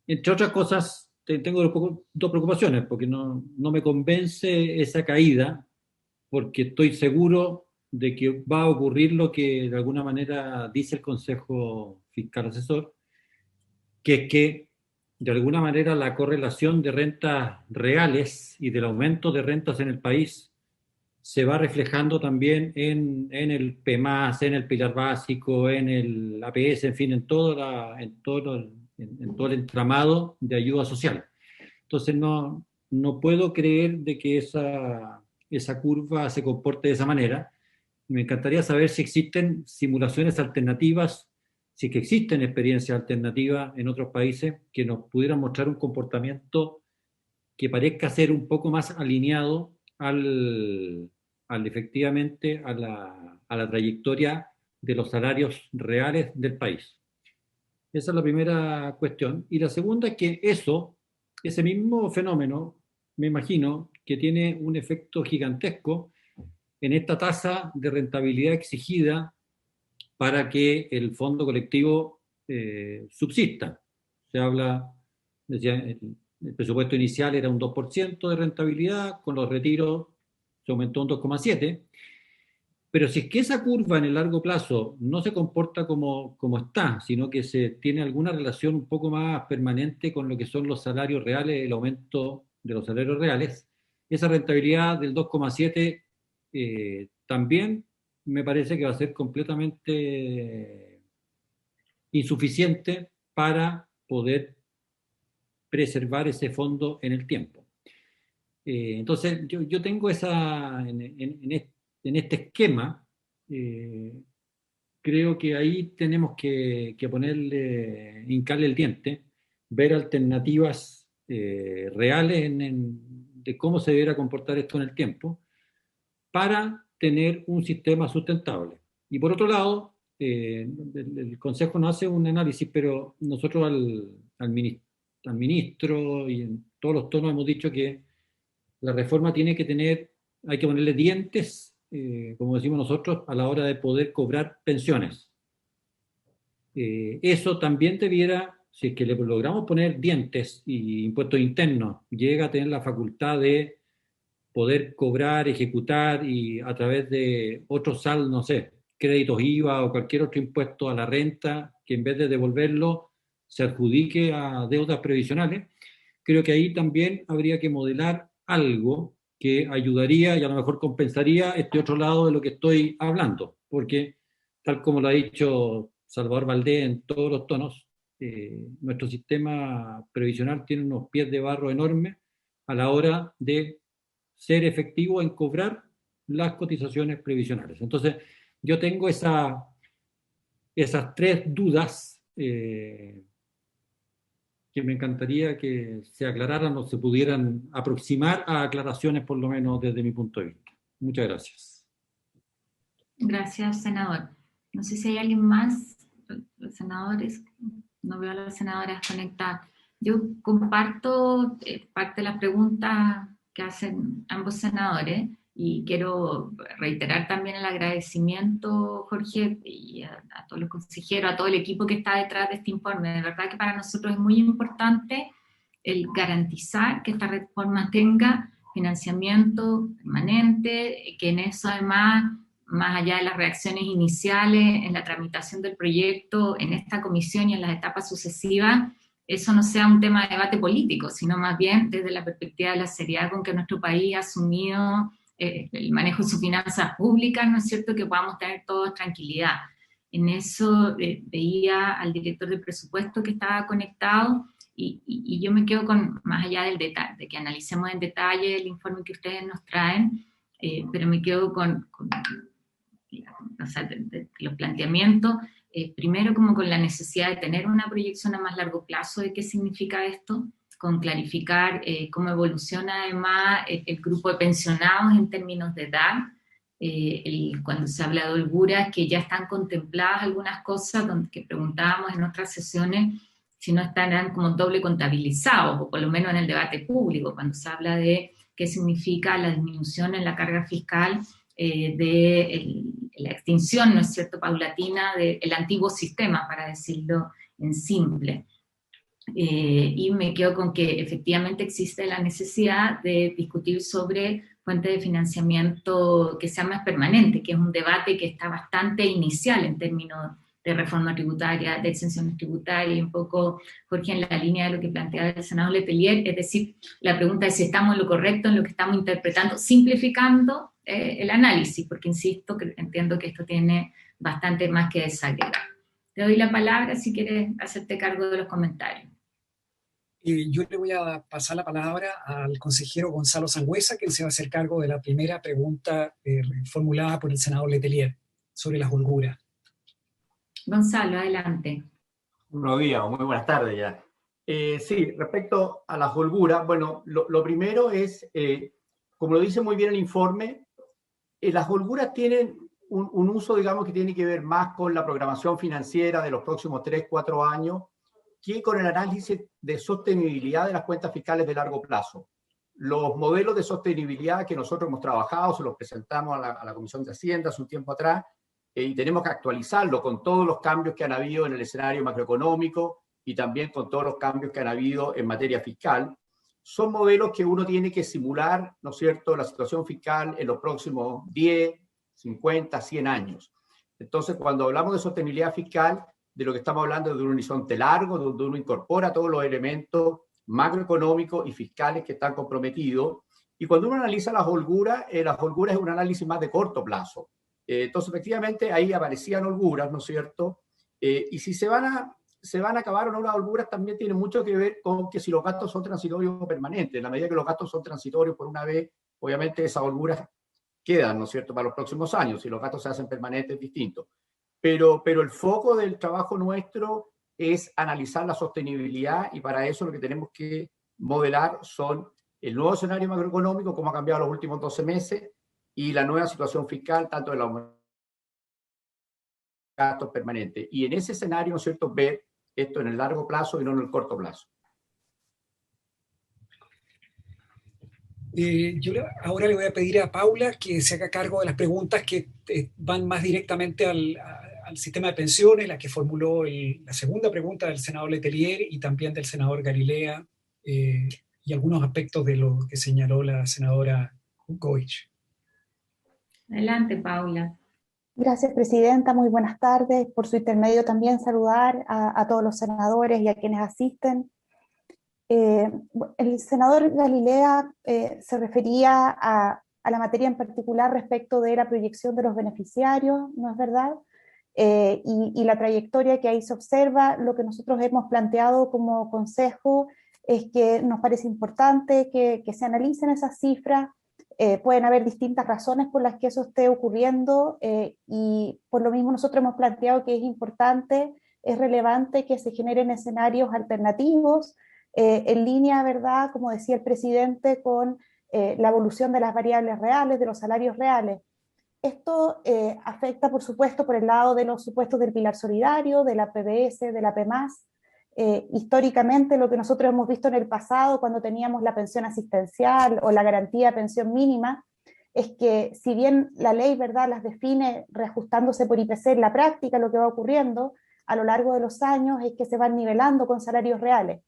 Entre otras cosas, tengo dos preocupaciones, porque no me convence esa caída, porque estoy seguro de que va a ocurrir lo que de alguna manera dice el Consejo Fiscal Asesor, que es que de alguna manera la correlación de rentas reales y del aumento de rentas en el país se va reflejando también en el PMAS, en el pilar básico, en el APS, en fin, en todo el entramado de ayuda social. Entonces no puedo creer de que esa curva se comporte de esa manera. Me encantaría saber si existen simulaciones alternativas, si que existen experiencias alternativas en otros países que nos pudieran mostrar un comportamiento que parezca ser un poco más alineado efectivamente a la trayectoria de los salarios reales del país. Esa es la primera cuestión. Y la segunda es que ese mismo fenómeno, me imagino, que tiene un efecto gigantesco en esta tasa de rentabilidad exigida para que el fondo colectivo subsista. Se habla, decía, el presupuesto inicial era un 2% de rentabilidad, con los retiros se aumentó un 2,7%, pero si es que esa curva en el largo plazo no se comporta como está, sino que se tiene alguna relación un poco más permanente con lo que son los salarios reales, el aumento de los salarios reales, esa rentabilidad del 2,7 también me parece que va a ser completamente insuficiente para poder preservar ese fondo en el tiempo. Entonces, yo tengo en este esquema, creo que ahí tenemos que hincarle el diente, ver alternativas reales de cómo se deberá comportar esto en el tiempo, para tener un sistema sustentable. Y por otro lado, el Consejo no hace un análisis, pero nosotros al ministro y en todos los tonos hemos dicho que la reforma tiene que tener, hay que ponerle dientes, como decimos nosotros, a la hora de poder cobrar pensiones. Eso también debiera, si es que le logramos poner dientes y impuestos internos, llega a tener la facultad de poder cobrar, ejecutar y a través de otros saldos, no sé, créditos IVA o cualquier otro impuesto a la renta, que en vez de devolverlo se adjudique a deudas previsionales, creo que ahí también habría que modelar algo que ayudaría y a lo mejor compensaría este otro lado de lo que estoy hablando, porque tal como lo ha dicho Salvador Valdés en todos los tonos, nuestro sistema previsional tiene unos pies de barro enormes a la hora de ser efectivo en cobrar las cotizaciones previsionales. Entonces, yo tengo esas tres dudas que me encantaría que se aclararan o se pudieran aproximar a aclaraciones, por lo menos desde mi punto de vista. Muchas gracias. Gracias, senador. No sé si hay alguien más, los senadores, no veo a las senadoras conectadas. Yo comparto parte de las preguntas que hacen ambos senadores y quiero reiterar también el agradecimiento, Jorge, y a todos los consejeros, a todo el equipo que está detrás de este informe. De verdad que para nosotros es muy importante el garantizar que esta reforma tenga financiamiento permanente, que en eso además, más allá de las reacciones iniciales en la tramitación del proyecto, en esta comisión y en las etapas sucesivas, eso no sea un tema de debate político, sino más bien desde la perspectiva de la seriedad con que nuestro país ha asumido el manejo de sus finanzas públicas, ¿no es cierto?, que podamos tener todos tranquilidad. En eso veía al director de presupuesto que estaba conectado y yo me quedo con, más allá del detalle, de que analicemos en detalle el informe que ustedes nos traen, pero me quedo con o sea, de los planteamientos, primero como con la necesidad de tener una proyección a más largo plazo de qué significa esto, con clarificar cómo evoluciona además el grupo de pensionados en términos de edad, cuando se habla de holguras, que ya están contempladas algunas cosas que preguntábamos en otras sesiones si no estarán como doble contabilizados, o por lo menos en el debate público, cuando se habla de qué significa la disminución en la carga fiscal de la extinción, ¿no es cierto?, paulatina del antiguo sistema, para decirlo en simple. Y me quedo con que efectivamente existe la necesidad de discutir sobre fuentes de financiamiento que sean más permanentes, que es un debate que está bastante inicial en términos de reforma tributaria, de exenciones tributarias, y un poco, Jorge, en la línea de lo que planteaba el senador Letelier, es decir, la pregunta es si estamos en lo correcto, en lo que estamos interpretando, simplificando el análisis, porque insisto, que entiendo que esto tiene bastante más que desagregar. Te doy la palabra si quieres hacerte cargo de los comentarios. Yo le voy a pasar la palabra al consejero Gonzalo Sangüesa, quien se va a hacer cargo de la primera pregunta formulada por el senador Letelier sobre las holguras. Gonzalo, adelante. Buenos días o muy buenas tardes ya. Sí, respecto a las holguras, bueno, lo primero es, como lo dice muy bien el informe, las holguras tienen un uso, digamos, que tiene que ver más con la programación financiera de los próximos 3-4 años que con el análisis de sostenibilidad de las cuentas fiscales de largo plazo. Los modelos de sostenibilidad que nosotros hemos trabajado, se los presentamos a la Comisión de Hacienda hace un tiempo atrás, y tenemos que actualizarlo con todos los cambios que han habido en el escenario macroeconómico y también con todos los cambios que han habido en materia fiscal. Son modelos que uno tiene que simular, ¿no es cierto?, la situación fiscal en los próximos 10, 50, 100 años. Entonces, cuando hablamos de sostenibilidad fiscal, de lo que estamos hablando es de un horizonte largo, donde uno incorpora todos los elementos macroeconómicos y fiscales que están comprometidos. Y cuando uno analiza las holguras es un análisis más de corto plazo. Entonces, efectivamente, ahí aparecían holguras, ¿no es cierto? Y si se van a acabar o no las holguras, también tiene mucho que ver con que si los gastos son transitorios o permanentes. En la medida que los gastos son transitorios por una vez, obviamente esas holguras quedan, ¿no es cierto?, para los próximos años. Si los gastos se hacen permanentes, es distinto. Pero el foco del trabajo nuestro es analizar la sostenibilidad, y para eso lo que tenemos que modelar son el nuevo escenario macroeconómico, cómo ha cambiado los últimos 12 meses, y la nueva situación fiscal, tanto de los gastos permanentes. Y en ese escenario, ¿no es cierto?, ver esto en el largo plazo y no en el corto plazo. Ahora le voy a pedir a Paula que se haga cargo de las preguntas que van más directamente al sistema de pensiones, la que formuló la segunda pregunta del senador Letelier y también del senador Galilea, y algunos aspectos de lo que señaló la senadora Goich. Adelante, Paula. Gracias, Presidenta. Muy buenas tardes. Por su intermedio también saludar a todos los senadores y a quienes asisten. El senador Galilea se refería a la materia en particular respecto de la proyección de los beneficiarios, ¿no es verdad? Y la trayectoria que ahí se observa. Lo que nosotros hemos planteado como consejo es que nos parece importante que se analicen esas cifras. Pueden haber distintas razones por las que eso esté ocurriendo, y por lo mismo nosotros hemos planteado que es importante, es relevante que se generen escenarios alternativos, en línea, ¿verdad?, como decía el presidente, con la evolución de las variables reales, de los salarios reales. Esto afecta, por supuesto, por el lado de los supuestos del pilar solidario, de la PBS, de la PMAS. Históricamente, lo que nosotros hemos visto en el pasado, cuando teníamos la pensión asistencial o la garantía de pensión mínima, es que si bien la ley, ¿verdad?, las define reajustándose por IPC, en la práctica lo que va ocurriendo a lo largo de los años es que se van nivelando con salarios reales.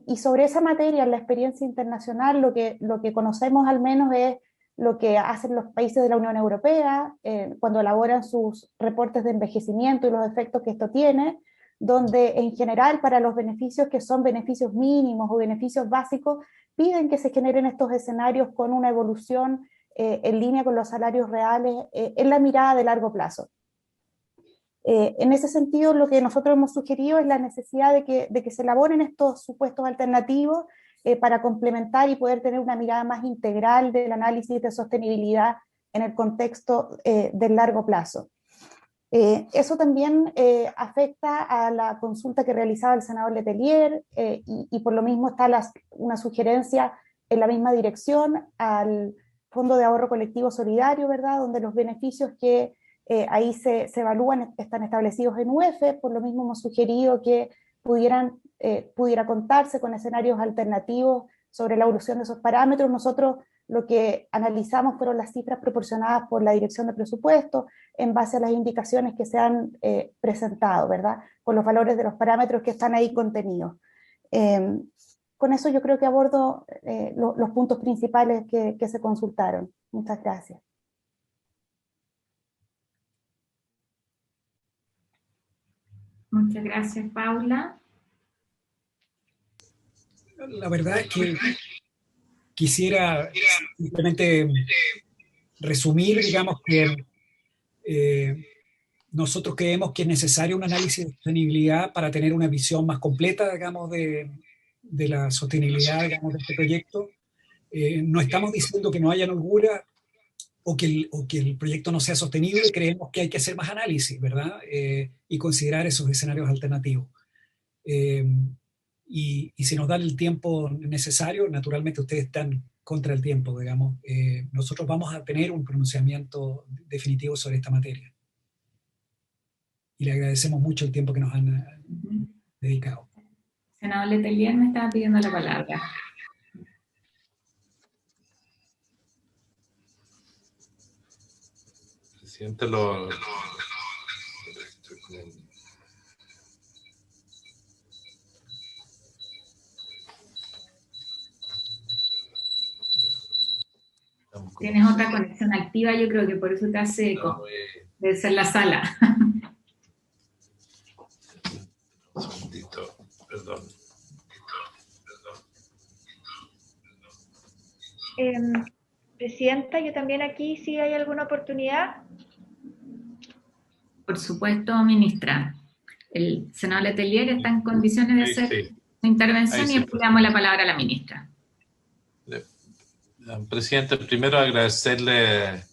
Y sobre esa materia, en la experiencia internacional, lo que conocemos al menos es lo que hacen los países de la Unión Europea cuando elaboran sus reportes de envejecimiento y los efectos que esto tiene, donde en general para los beneficios que son beneficios mínimos o beneficios básicos, piden que se generen estos escenarios con una evolución en línea con los salarios reales en la mirada de largo plazo. En ese sentido, lo que nosotros hemos sugerido es la necesidad de que se elaboren estos supuestos alternativos para complementar y poder tener una mirada más integral del análisis de sostenibilidad en el contexto del largo plazo. Eso también afecta a la consulta que realizaba el senador Letelier, y por lo mismo está una sugerencia en la misma dirección al Fondo de Ahorro Colectivo Solidario, ¿verdad?, donde los beneficios que ahí se evalúan están establecidos en UEF. Por lo mismo hemos sugerido que pudiera contarse con escenarios alternativos sobre la evolución de esos parámetros. Nosotros lo que analizamos fueron las cifras proporcionadas por la Dirección de Presupuesto en base a las indicaciones que se han presentado, ¿verdad?, con los valores de los parámetros que están ahí contenidos. Con eso yo creo que abordo los puntos principales que se consultaron. Muchas gracias. Muchas gracias, Paula. La verdad es que quisiera simplemente resumir, digamos, que nosotros creemos que es necesario un análisis de sostenibilidad para tener una visión más completa, digamos, de la sostenibilidad, digamos, de este proyecto. No estamos diciendo que no haya holgura o que el proyecto no sea sostenible. Creemos que hay que hacer más análisis, ¿verdad? Y considerar esos escenarios alternativos. Y si nos dan el tiempo necesario, naturalmente ustedes están contra el tiempo, digamos. Nosotros vamos a tener un pronunciamiento definitivo sobre esta materia. Y le agradecemos mucho el tiempo que nos han dedicado. Senador Letelier me estaba pidiendo la palabra. Presidente, Tienes otra conexión activa, yo creo que por eso te hace eco. Debe ser la sala. Un segundito, perdón. Presidenta, yo también aquí, si hay alguna oportunidad. Por supuesto, ministra. El senador Letelier está en condiciones de hacer su intervención y después le damos la palabra a la ministra. Presidente, primero agradecerle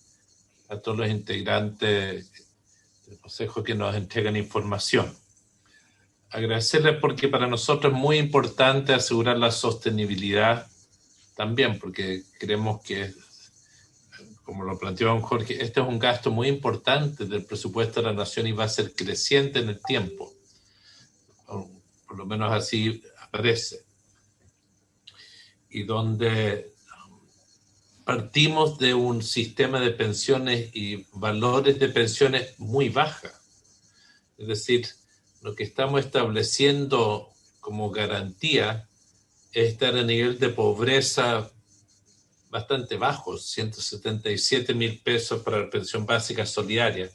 a todos los integrantes del Consejo que nos entregan información. Agradecerle porque para nosotros es muy importante asegurar la sostenibilidad también, porque creemos que como lo planteó don Jorge, este es un gasto muy importante del presupuesto de la Nación y va a ser creciente en el tiempo. Por lo menos así aparece. Y donde partimos de un sistema de pensiones y valores de pensiones muy baja. Es decir, lo que estamos estableciendo como garantía es estar a nivel de pobreza bastante bajos, 177.000 pesos para la pensión básica solidaria.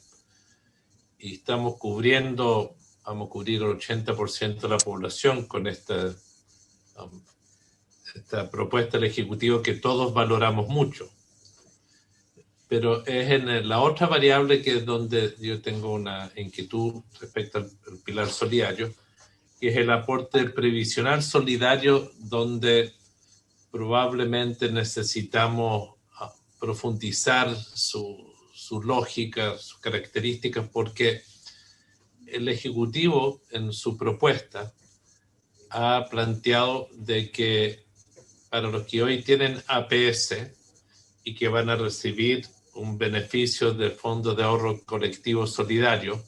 Y estamos cubriendo, vamos a cubrir el 80% de la población con esta propuesta del Ejecutivo que todos valoramos mucho. Pero es en la otra variable que es donde yo tengo una inquietud respecto al pilar solidario, que es el aporte previsional solidario, donde probablemente necesitamos profundizar su lógica, sus características, porque el Ejecutivo en su propuesta ha planteado de que para los que hoy tienen APS y que van a recibir un beneficio del Fondo de Ahorro Colectivo Solidario,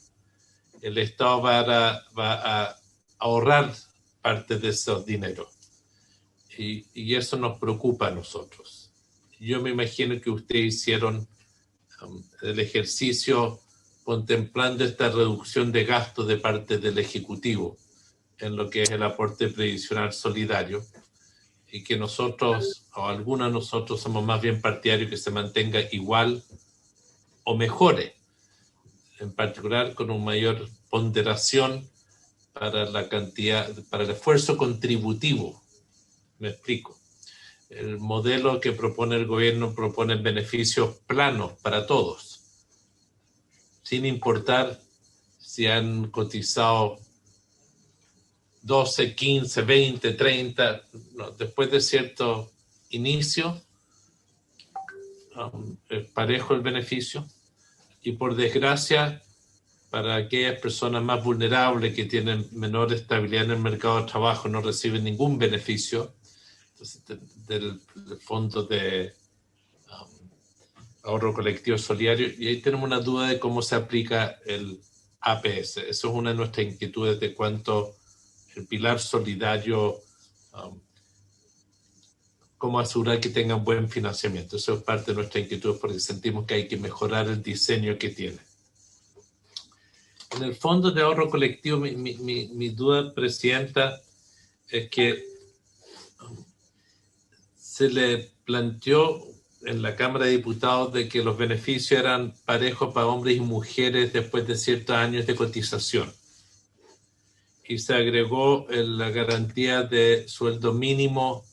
el Estado va a ahorrar parte de esos dineros. Y eso nos preocupa a nosotros. Yo me imagino que ustedes hicieron el ejercicio contemplando esta reducción de gastos de parte del Ejecutivo en lo que es el aporte previsional solidario, y que nosotros, o algunos de nosotros, somos más bien partidarios que se mantenga igual o mejore, en particular con una mayor ponderación para la cantidad, para el esfuerzo contributivo. Me explico. El modelo que propone el gobierno propone beneficios planos para todos, sin importar si han cotizado 12, 15, 20, 30, no, después de cierto inicio, es parejo el beneficio. Y por desgracia, para aquellas personas más vulnerables que tienen menor estabilidad en el mercado de trabajo, no reciben ningún beneficio. Entonces, del Fondo de Ahorro Colectivo Solidario, y ahí tenemos una duda de cómo se aplica el APS. Eso es una de nuestras inquietudes de cuánto el pilar solidario, cómo asegurar que tengan buen financiamiento. Eso es parte de nuestra inquietud porque sentimos que hay que mejorar el diseño que tiene. En el Fondo de Ahorro Colectivo, mi duda, Presidenta, es que se le planteó en la Cámara de Diputados de que los beneficios eran parejos para hombres y mujeres después de ciertos años de cotización. Y se agregó la garantía de sueldo mínimo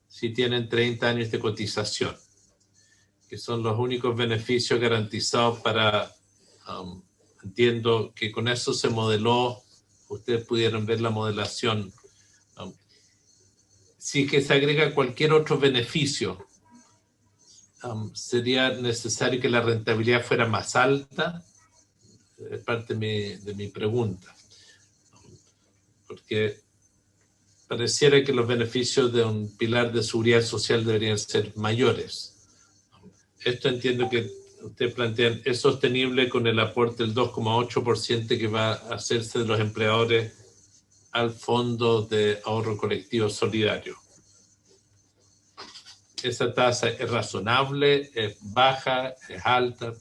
si tienen 30 años de cotización, que son los únicos beneficios garantizados para, entiendo que con eso se modeló, ustedes pudieron ver la modelación. Si que se agrega cualquier otro beneficio, ¿sería necesario que la rentabilidad fuera más alta? Es parte de mi pregunta. Porque pareciera que los beneficios de un pilar de seguridad social deberían ser mayores. Esto entiendo que ustedes plantean, es sostenible con el aporte del 2,8% que va a hacerse de los empleadores al Fondo de Ahorro Colectivo Solidario. ¿Esa tasa es razonable, es baja, es alta?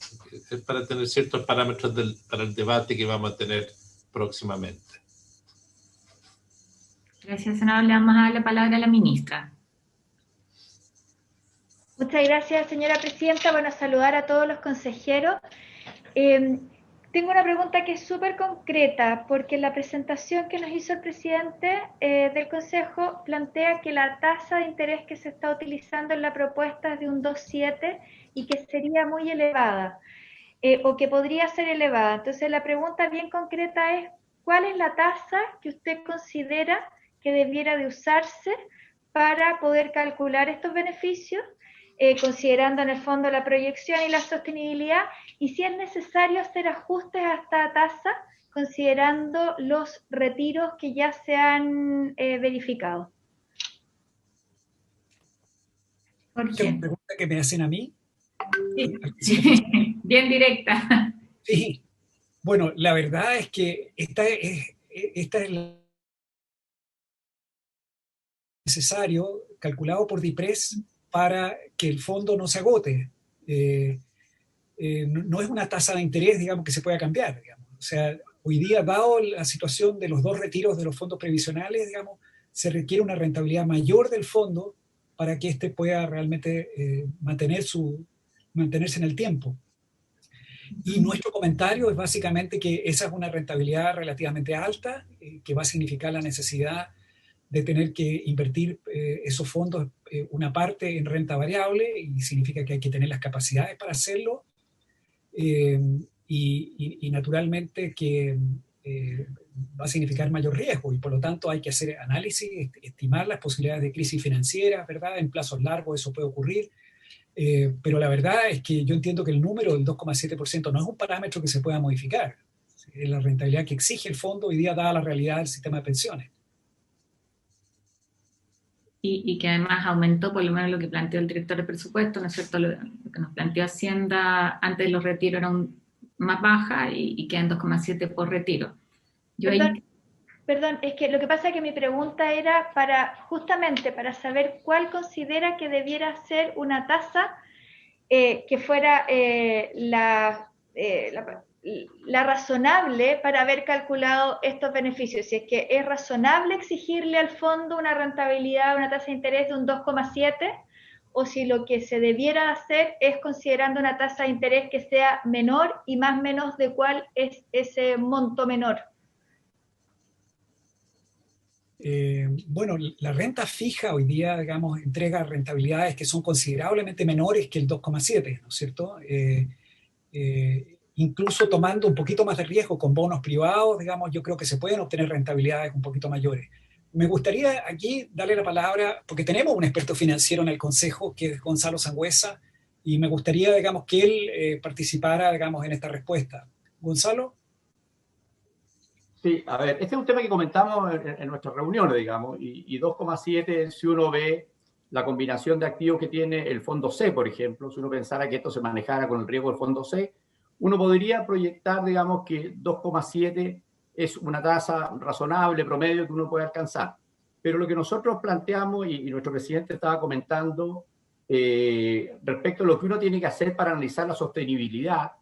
Es para tener ciertos parámetros para el debate que vamos a tener próximamente. Gracias, senador. Le vamos a dar la palabra a la ministra. Muchas gracias, señora presidenta. Bueno, saludar a todos los consejeros. Tengo una pregunta que es súper concreta, porque en la presentación que nos hizo el presidente del Consejo plantea que la tasa de interés que se está utilizando en la propuesta es de un 2,7 y que sería muy elevada, o que podría ser elevada. Entonces, la pregunta bien concreta es, ¿cuál es la tasa que usted considera que debiera de usarse para poder calcular estos beneficios, considerando en el fondo la proyección y la sostenibilidad, y si es necesario hacer ajustes a esta tasa, considerando los retiros que ya se han verificado? ¿Es una pregunta que me hacen a mí? Sí. Bien directa. Sí. Bueno, la verdad es que esta es la necesario, calculado por DIPRES, para que el fondo no se agote. No es una tasa de interés, digamos, que se pueda cambiar, digamos. O sea, hoy día, dado la situación de los 2 retiros de los fondos previsionales, digamos, se requiere una rentabilidad mayor del fondo para que éste pueda realmente mantenerse en el tiempo. Y nuestro comentario es básicamente que esa es una rentabilidad relativamente alta, que va a significar la necesidad de tener que invertir esos fondos, una parte en renta variable, y significa que hay que tener las capacidades para hacerlo, y naturalmente que va a significar mayor riesgo, y por lo tanto hay que hacer análisis, estimar las posibilidades de crisis financiera, ¿verdad? En plazos largos eso puede ocurrir, pero la verdad es que yo entiendo que el número del 2,7% no es un parámetro que se pueda modificar. Es la rentabilidad que exige el fondo hoy día, dada la realidad del sistema de pensiones. Y que además aumentó, por lo menos lo que planteó el director de presupuesto, ¿no es cierto? Lo que nos planteó Hacienda antes de los retiros era más baja y quedan 2,7 por retiro. Perdón, es que lo que pasa es que mi pregunta era justamente para saber cuál considera que debiera ser una tasa que fuera la razonable para haber calculado estos beneficios. Si es que es razonable exigirle al fondo una rentabilidad, una tasa de interés de un 2,7, o si lo que se debiera hacer es considerando una tasa de interés que sea menor y más o menos de cuál es ese monto menor. Bueno, la renta fija hoy día, digamos, entrega rentabilidades que son considerablemente menores que el 2,7, ¿no es cierto? Incluso tomando un poquito más de riesgo con bonos privados, digamos, yo creo que se pueden obtener rentabilidades un poquito mayores. Me gustaría aquí darle la palabra, porque tenemos un experto financiero en el Consejo, que es Gonzalo Sangüesa, y me gustaría, digamos, que él participara, digamos, en esta respuesta. Gonzalo. Sí, a ver, este es un tema que comentamos en nuestras reuniones, digamos, y 2,7, si uno ve la combinación de activos que tiene el fondo C, por ejemplo, si uno pensara que esto se manejara con el riesgo del fondo C, uno podría proyectar, digamos, que 2,7 es una tasa razonable, promedio, que uno puede alcanzar. Pero lo que nosotros planteamos, y nuestro presidente estaba comentando, respecto a lo que uno tiene que hacer para analizar la sostenibilidad,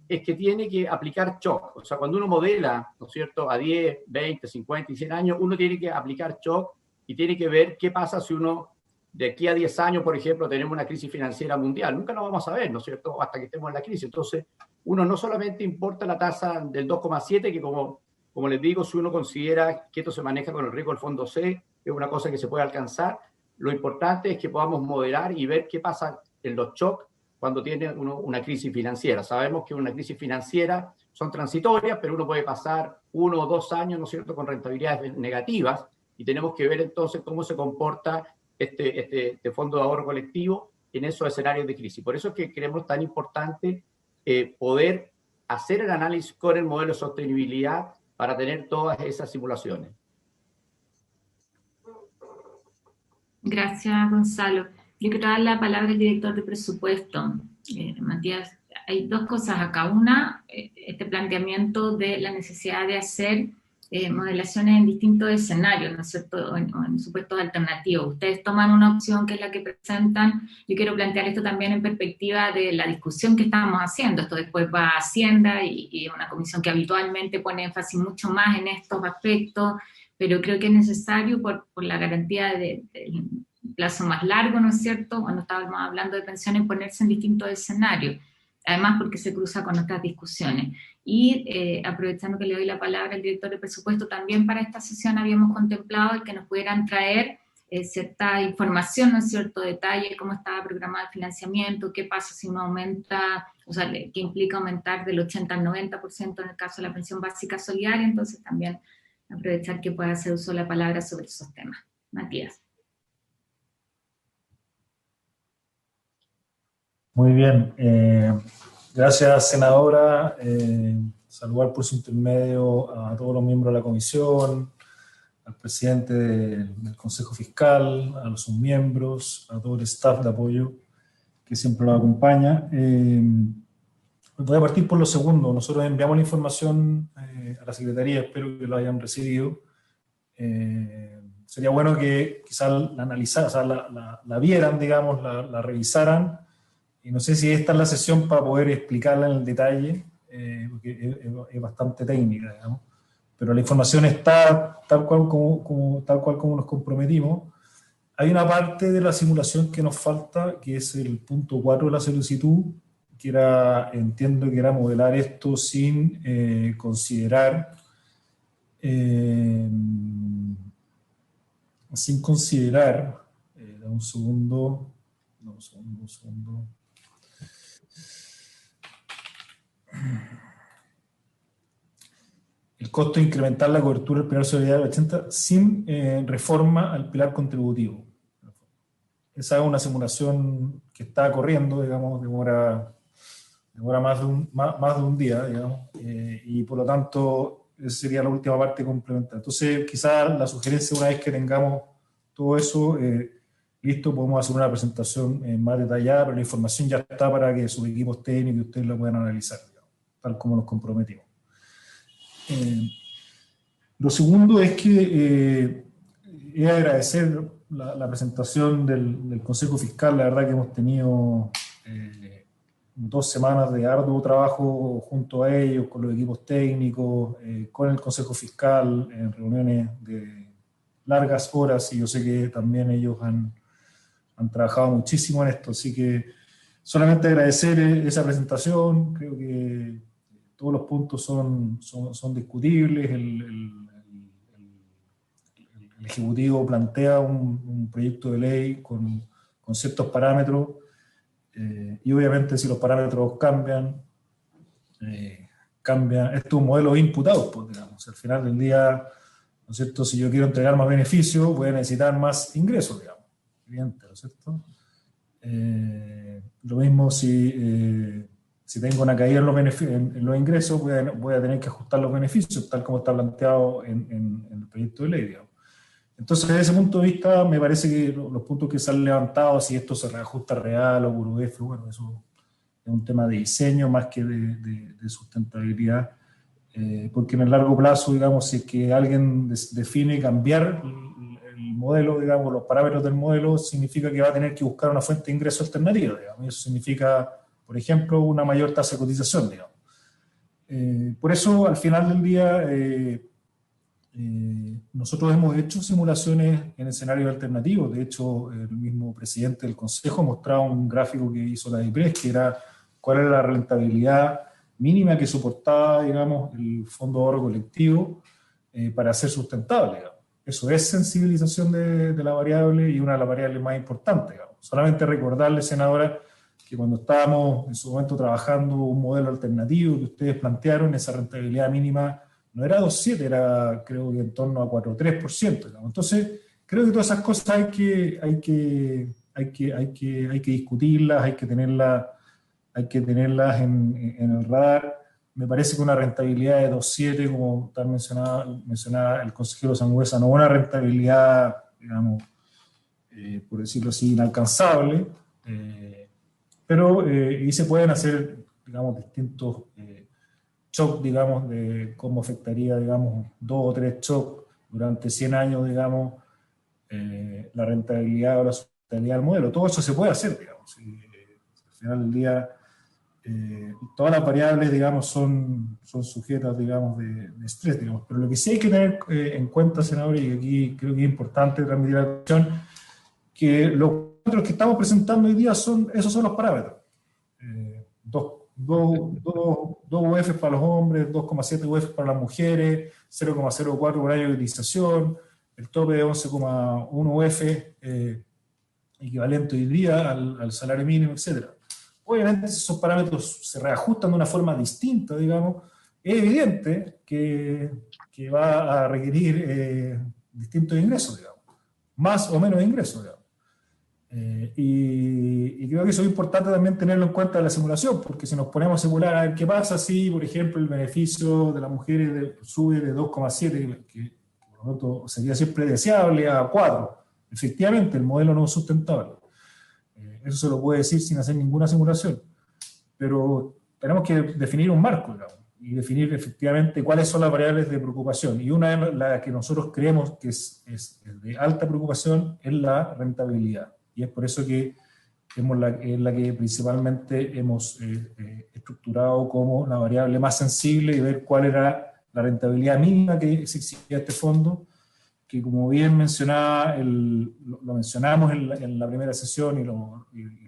es que tiene que aplicar shock. O sea, cuando uno modela, ¿no es cierto?, a 10, 20, 50 y 100 años, uno tiene que aplicar shock y tiene que ver qué pasa si uno, de aquí a 10 años, por ejemplo, tenemos una crisis financiera mundial. Nunca lo vamos a ver, ¿no es cierto?, hasta que estemos en la crisis. Entonces, uno no solamente importa la tasa del 2,7, que como les digo, si uno considera que esto se maneja con el riesgo del fondo C, es una cosa que se puede alcanzar. Lo importante es que podamos moderar y ver qué pasa en los shocks cuando tiene una crisis financiera. Sabemos que una crisis financiera son transitorias, pero uno puede pasar 1 o 2 años, ¿no es cierto?, con rentabilidades negativas, y tenemos que ver entonces cómo se comporta este fondo de ahorro colectivo en esos escenarios de crisis. Por eso es que creemos tan importante poder hacer el análisis con el modelo de sostenibilidad para tener todas esas simulaciones. Gracias, Gonzalo. Yo quiero dar la palabra al director de presupuesto. Matías, hay 2 cosas acá. Una, este planteamiento de la necesidad de hacer modelaciones en distintos escenarios, ¿no es cierto?, en supuestos alternativos. Ustedes toman una opción que es la que presentan. Yo quiero plantear esto también en perspectiva de la discusión que estamos haciendo. Esto después va a Hacienda y es una comisión que habitualmente pone énfasis mucho más en estos aspectos, pero creo que es necesario por la garantía de plazo más largo, ¿no es cierto?, cuando estábamos hablando de pensiones, ponerse en distintos escenarios, además porque se cruza con otras discusiones. Y aprovechando que le doy la palabra al director de presupuesto, también para esta sesión habíamos contemplado el que nos pudieran traer cierta información, ¿no es cierto?, detalle, cómo estaba programado el financiamiento, qué pasa si uno aumenta, o sea, qué implica aumentar del 80 al 90% en el caso de la pensión básica solidaria. Entonces también aprovechar que pueda hacer uso de la palabra sobre esos temas. Matías. Muy bien, gracias, senadora. Saludar por su intermedio a todos los miembros de la comisión, al presidente del Consejo Fiscal, a los submiembros, a todo el staff de apoyo que siempre lo acompaña. Voy a partir por lo segundo. Nosotros enviamos la información a la Secretaría, espero que lo hayan recibido. Sería bueno que quizás la analizaran, o sea, la vieran, digamos, la revisaran, y no sé si esta es la sesión para poder explicarla en el detalle, porque es bastante técnica, digamos, pero la información está tal cual como nos comprometimos. Hay una parte de la simulación que nos falta, que es el punto 4 de la solicitud, que era, entiendo que era modelar esto sin considerar dame un segundo, el costo de incrementar la cobertura del pilar solidario del 80 sin reforma al pilar contributivo. Esa es una simulación que está corriendo, digamos, demora más de un día, digamos, y por lo tanto esa sería la última parte complementar. Entonces, quizás la sugerencia, una vez que tengamos todo eso listo, podemos hacer una presentación más detallada, pero la información ya está para que sus equipos técnicos y ustedes la puedan analizar, digamos, tal como nos comprometimos. Lo segundo es que es agradecer la presentación del Consejo Fiscal. La verdad que hemos tenido 2 semanas de arduo trabajo junto a ellos, con los equipos técnicos, con el Consejo Fiscal, en reuniones de largas horas, y yo sé que también ellos han trabajado muchísimo en esto, así que solamente agradecer esa presentación. Creo que todos los puntos son discutibles. El Ejecutivo plantea un proyecto de ley con ciertos parámetros, y obviamente si los parámetros cambian, esto es un modelo de imputados, pues, digamos. Al final del día, ¿no es cierto? Si yo quiero entregar más beneficios, voy a necesitar más ingresos, digamos. Evidente, ¿no es cierto? Lo mismo si tengo una caída en los ingresos, voy a tener que ajustar los beneficios, tal como está planteado en el proyecto de ley, digamos. Entonces, desde ese punto de vista, me parece que los puntos que se han levantado, si esto se reajusta real o URUF, bueno, eso es un tema de diseño más que de sustentabilidad, porque en el largo plazo, digamos, si es que alguien define cambiar el modelo, digamos, los parámetros del modelo, significa que va a tener que buscar una fuente de ingreso alternativa, digamos, y eso significa, por ejemplo, una mayor tasa de cotización, digamos. Por eso, al final del día, nosotros hemos hecho simulaciones en escenarios alternativos. De hecho, el mismo presidente del Consejo mostraba un gráfico que hizo la IPRES, que era cuál era la rentabilidad mínima que soportaba, digamos, el Fondo de Ahorro Colectivo para ser sustentable, digamos. Eso es sensibilización de la variable, y una de las variables más importantes, digamos. Solamente recordarle, senadora, que cuando estábamos en su momento trabajando un modelo alternativo que ustedes plantearon, esa rentabilidad mínima no era 2,7, era creo que en torno a 4,3%. Digamos. Entonces, creo que todas esas cosas hay que discutirlas, hay que tenerlas en el radar. Me parece que una rentabilidad de 2,7, como tal mencionaba el consejero Sangüesa, no es una rentabilidad, digamos, por decirlo así, inalcanzable, pero y se pueden hacer, digamos, distintos shock, digamos, de cómo afectaría, digamos, 2 o 3 shocks durante 100 años, digamos, la rentabilidad o la sustentabilidad del modelo. Todo eso se puede hacer, digamos. Al final del día, todas las variables, digamos, son sujetas, digamos, de estrés, digamos. Pero lo que sí hay que tener en cuenta, senador, y aquí creo que es importante transmitir la atención, que los parámetros que estamos presentando hoy día esos son los parámetros. 2 UF para los hombres, 2,7 UF para las mujeres, 0,04 por año de utilización, el tope de 11,1 UF equivalente hoy día al salario mínimo, etc. Obviamente, si esos parámetros se reajustan de una forma distinta, digamos, es evidente que va a requerir distintos ingresos, digamos, más o menos ingresos, digamos. Y creo que eso es importante también tenerlo en cuenta en la simulación, porque si nos ponemos a simular a ver qué pasa si, por ejemplo, el beneficio de las mujeres sube de 2,7, que por lo tanto sería siempre deseable, a 4, efectivamente el modelo no es sustentable. Eso se lo puede decir sin hacer ninguna simulación. Pero tenemos que definir un marco, digamos, y definir efectivamente cuáles son las variables de preocupación. Y una de las que nosotros creemos que es de alta preocupación es la rentabilidad. Y es por eso que es la que principalmente hemos estructurado como la variable más sensible y ver cuál era la rentabilidad mínima que exigía este fondo, que como bien mencionaba, lo mencionamos en la primera sesión y lo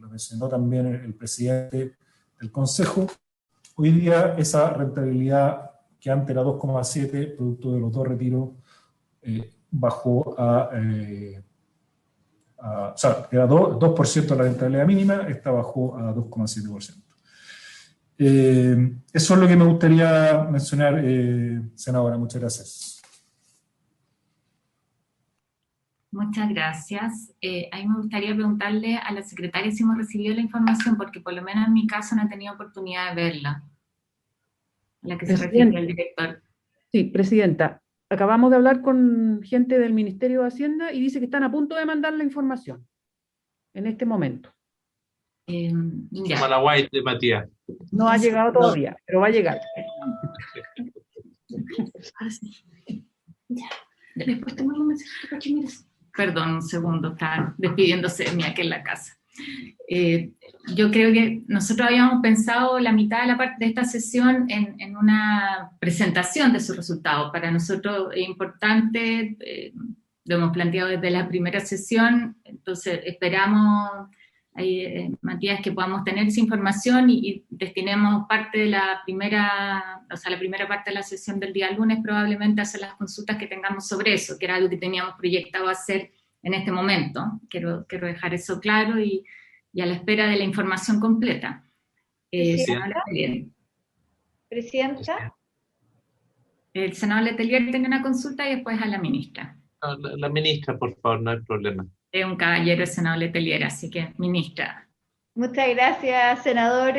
mencionó también el presidente del Consejo. Hoy día esa rentabilidad, que antes era 2,7, producto de los dos retiros, bajó o sea, era 2% la rentabilidad mínima, esta bajó a 2,7%. Eso es lo que me gustaría mencionar, senadora. Muchas gracias. Muchas gracias. A mí me gustaría preguntarle a la secretaria si hemos recibido la información, porque por lo menos en mi caso no he tenido oportunidad de verla, a la que se refiere el director. Sí, presidenta. Acabamos de hablar con gente del Ministerio de Hacienda y dice que están a punto de mandar la información en este momento. Como la white de Matías. No ha llegado todavía, pero va a llegar. Después te mando un mensaje para que mires. Perdón, un segundo, está despidiéndose de mí aquí en la casa. Yo creo que nosotros habíamos pensado la mitad de la parte de esta sesión en una presentación de sus resultados. Para nosotros es importante, lo hemos planteado desde la primera sesión, entonces esperamos, Matías, que podamos tener esa información y destinemos parte de la primera parte de la sesión del día lunes probablemente a hacer las consultas que tengamos sobre eso, que era algo que teníamos proyectado hacer en este momento. Quiero dejar eso claro y a la espera de la información completa. ¿Presidenta? El senador Letelier tiene una consulta y después a la ministra. La ministra, por favor, no hay problema. Es un caballero el senador Letelier, así que, ministra. Muchas gracias, senador.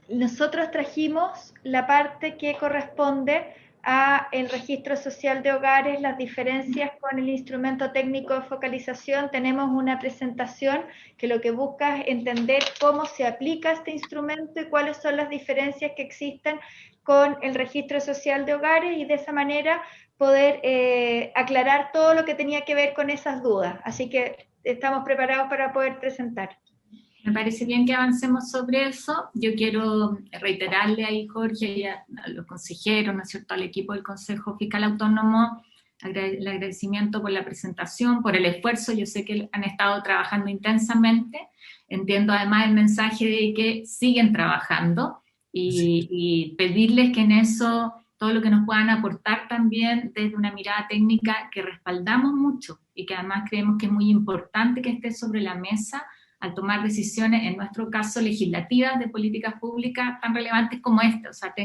Nosotros trajimos la parte que corresponde a el registro social de hogares, las diferencias con el instrumento técnico de focalización. Tenemos una presentación que lo que busca es entender cómo se aplica este instrumento y cuáles son las diferencias que existen con el registro social de hogares, y de esa manera poder aclarar todo lo que tenía que ver con esas dudas. Así que estamos preparados para poder presentar. Me parece bien que avancemos sobre eso. Yo quiero reiterarle ahí, Jorge, y a los consejeros, ¿no es cierto?, al equipo del Consejo Fiscal Autónomo, el agradecimiento por la presentación, por el esfuerzo. Yo sé que han estado trabajando intensamente. Entiendo además el mensaje de que siguen trabajando y pedirles que en eso, todo lo que nos puedan aportar también desde una mirada técnica que respaldamos mucho y que además creemos que es muy importante que esté sobre la mesa al tomar decisiones, en nuestro caso legislativas, de políticas públicas tan relevantes como esta. O sea,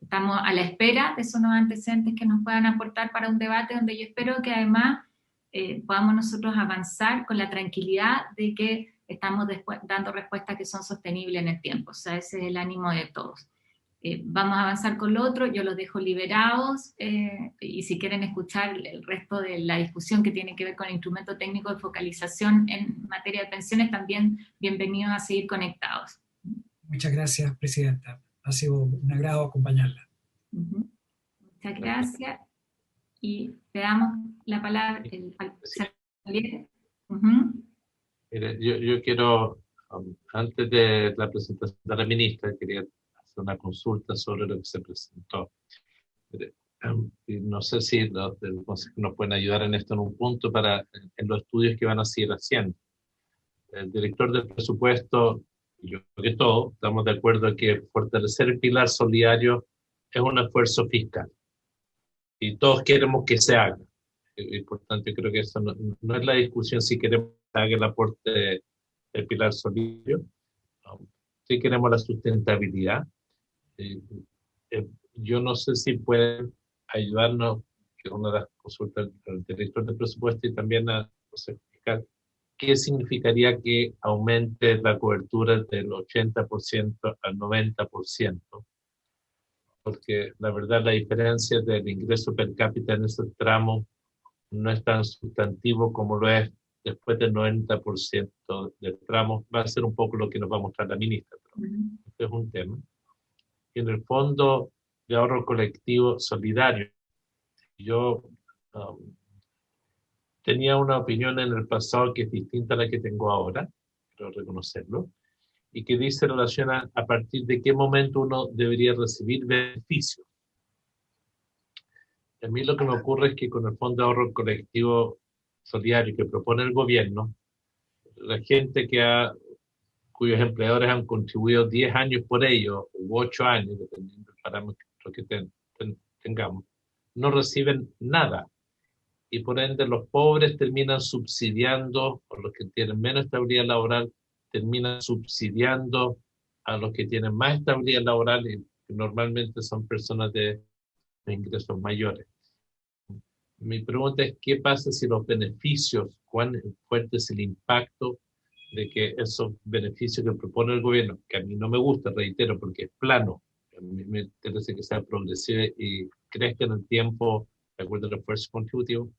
estamos a la espera de esos nuevos antecedentes que nos puedan aportar para un debate donde yo espero que además podamos nosotros avanzar con la tranquilidad de que estamos dando respuestas que son sostenibles en el tiempo. O sea, ese es el ánimo de todos. Vamos a avanzar con lo otro, yo los dejo liberados, y si quieren escuchar el resto de la discusión que tiene que ver con el instrumento técnico de focalización en materia de pensiones, también bienvenidos a seguir conectados. Muchas gracias, presidenta. Ha sido un agrado acompañarla. Muchas gracias. Y le damos la palabra al senador. Mire, yo quiero, antes de la presentación de la ministra, quería una consulta sobre lo que se presentó. No sé si los del Consejo nos pueden ayudar en esto en un punto en los estudios que van a seguir haciendo. El director del presupuesto, y yo creo que todos estamos de acuerdo en que fortalecer el pilar solidario es un esfuerzo fiscal y todos queremos que se haga. Y por tanto, yo creo que eso no es la discusión si queremos que se haga el aporte del pilar solidario. Sí queremos la sustentabilidad. Yo no sé si pueden ayudarnos, que es una de las consultas del director del presupuesto y también a Consejo Fiscal, ¿qué significaría que aumente la cobertura del 80% al 90%? Porque la verdad la diferencia del ingreso per cápita en ese tramo no es tan sustantivo como lo es después del 90% del tramo, va a ser un poco lo que nos va a mostrar la ministra. Pero este es un tema. Y en el Fondo de Ahorro Colectivo Solidario, yo tenía una opinión en el pasado que es distinta a la que tengo ahora, quiero reconocerlo, y que dice relaciona a partir de qué momento uno debería recibir beneficios. A mí lo que me ocurre es que con el Fondo de Ahorro Colectivo Solidario que propone el gobierno, la gente cuyos empleadores han contribuido 10 años por ello, u 8 años, dependiendo del parámetro que tengamos, no reciben nada. Y por ende los pobres terminan subsidiando, o los que tienen menos estabilidad laboral, terminan subsidiando a los que tienen más estabilidad laboral y que normalmente son personas de ingresos mayores. Mi pregunta es, ¿qué pasa si los beneficios, cuán fuerte es el impacto de que esos beneficios que propone el gobierno, que a mí no me gusta, reitero, porque es plano, a mí me interesa que sea progresivo y crezca en el tiempo de acuerdo al esfuerzo contributivo,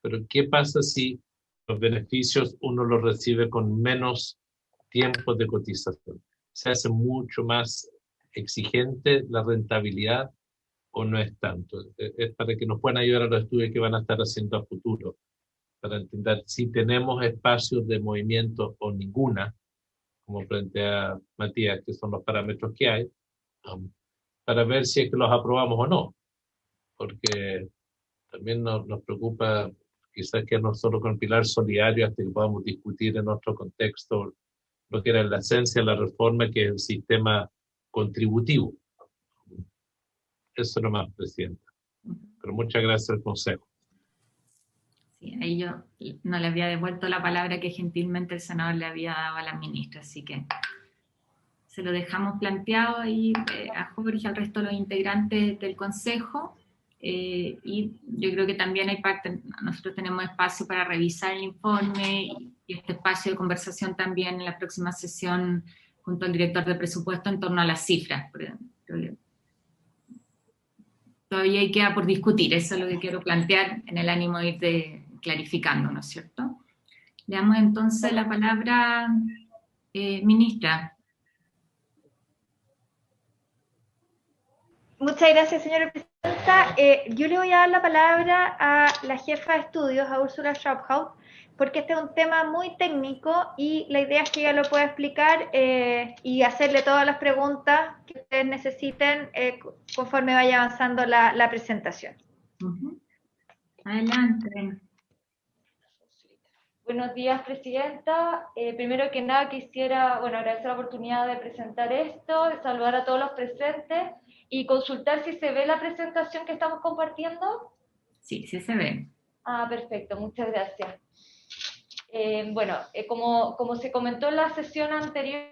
pero ¿qué pasa si los beneficios uno los recibe con menos tiempo de cotización? ¿Se hace mucho más exigente la rentabilidad o no es tanto? Es para que nos puedan ayudar a los estudios que van a estar haciendo a futuro, para entender si tenemos espacios de movimiento o ninguna, como plantea Matías, que son los parámetros que hay, para ver si es que los aprobamos o no, porque también nos preocupa quizás que no solo con el pilar solidario, hasta que podamos discutir en nuestro contexto lo que era la esencia de la reforma, que es el sistema contributivo. Eso nomás, Presidenta. Pero muchas gracias al Consejo. Sí, ahí yo no le había devuelto la palabra que gentilmente el senador le había dado a la ministra, así que se lo dejamos planteado ahí a Jorge y al resto de los integrantes del Consejo. Y yo creo que también hay parte, nosotros tenemos espacio para revisar el informe y este espacio de conversación también en la próxima sesión junto al director de presupuesto en torno a las cifras. Todavía queda por discutir, eso es lo que quiero plantear en el ánimo de ir clarificando, ¿no es cierto? Le damos entonces la palabra, ministra. Muchas gracias, señora presidenta. Yo le voy a dar la palabra a la jefa de estudios, a Úrsula Schraubhaus, porque este es un tema muy técnico y la idea es que ella lo pueda explicar y hacerle todas las preguntas que ustedes necesiten conforme vaya avanzando la presentación. Adelante. Buenos días, presidenta. Primero que nada quisiera agradecer la oportunidad de presentar esto, de saludar a todos los presentes y consultar si se ve la presentación que estamos compartiendo. Sí, sí se ve. Perfecto, muchas gracias. Como se comentó en la sesión anterior,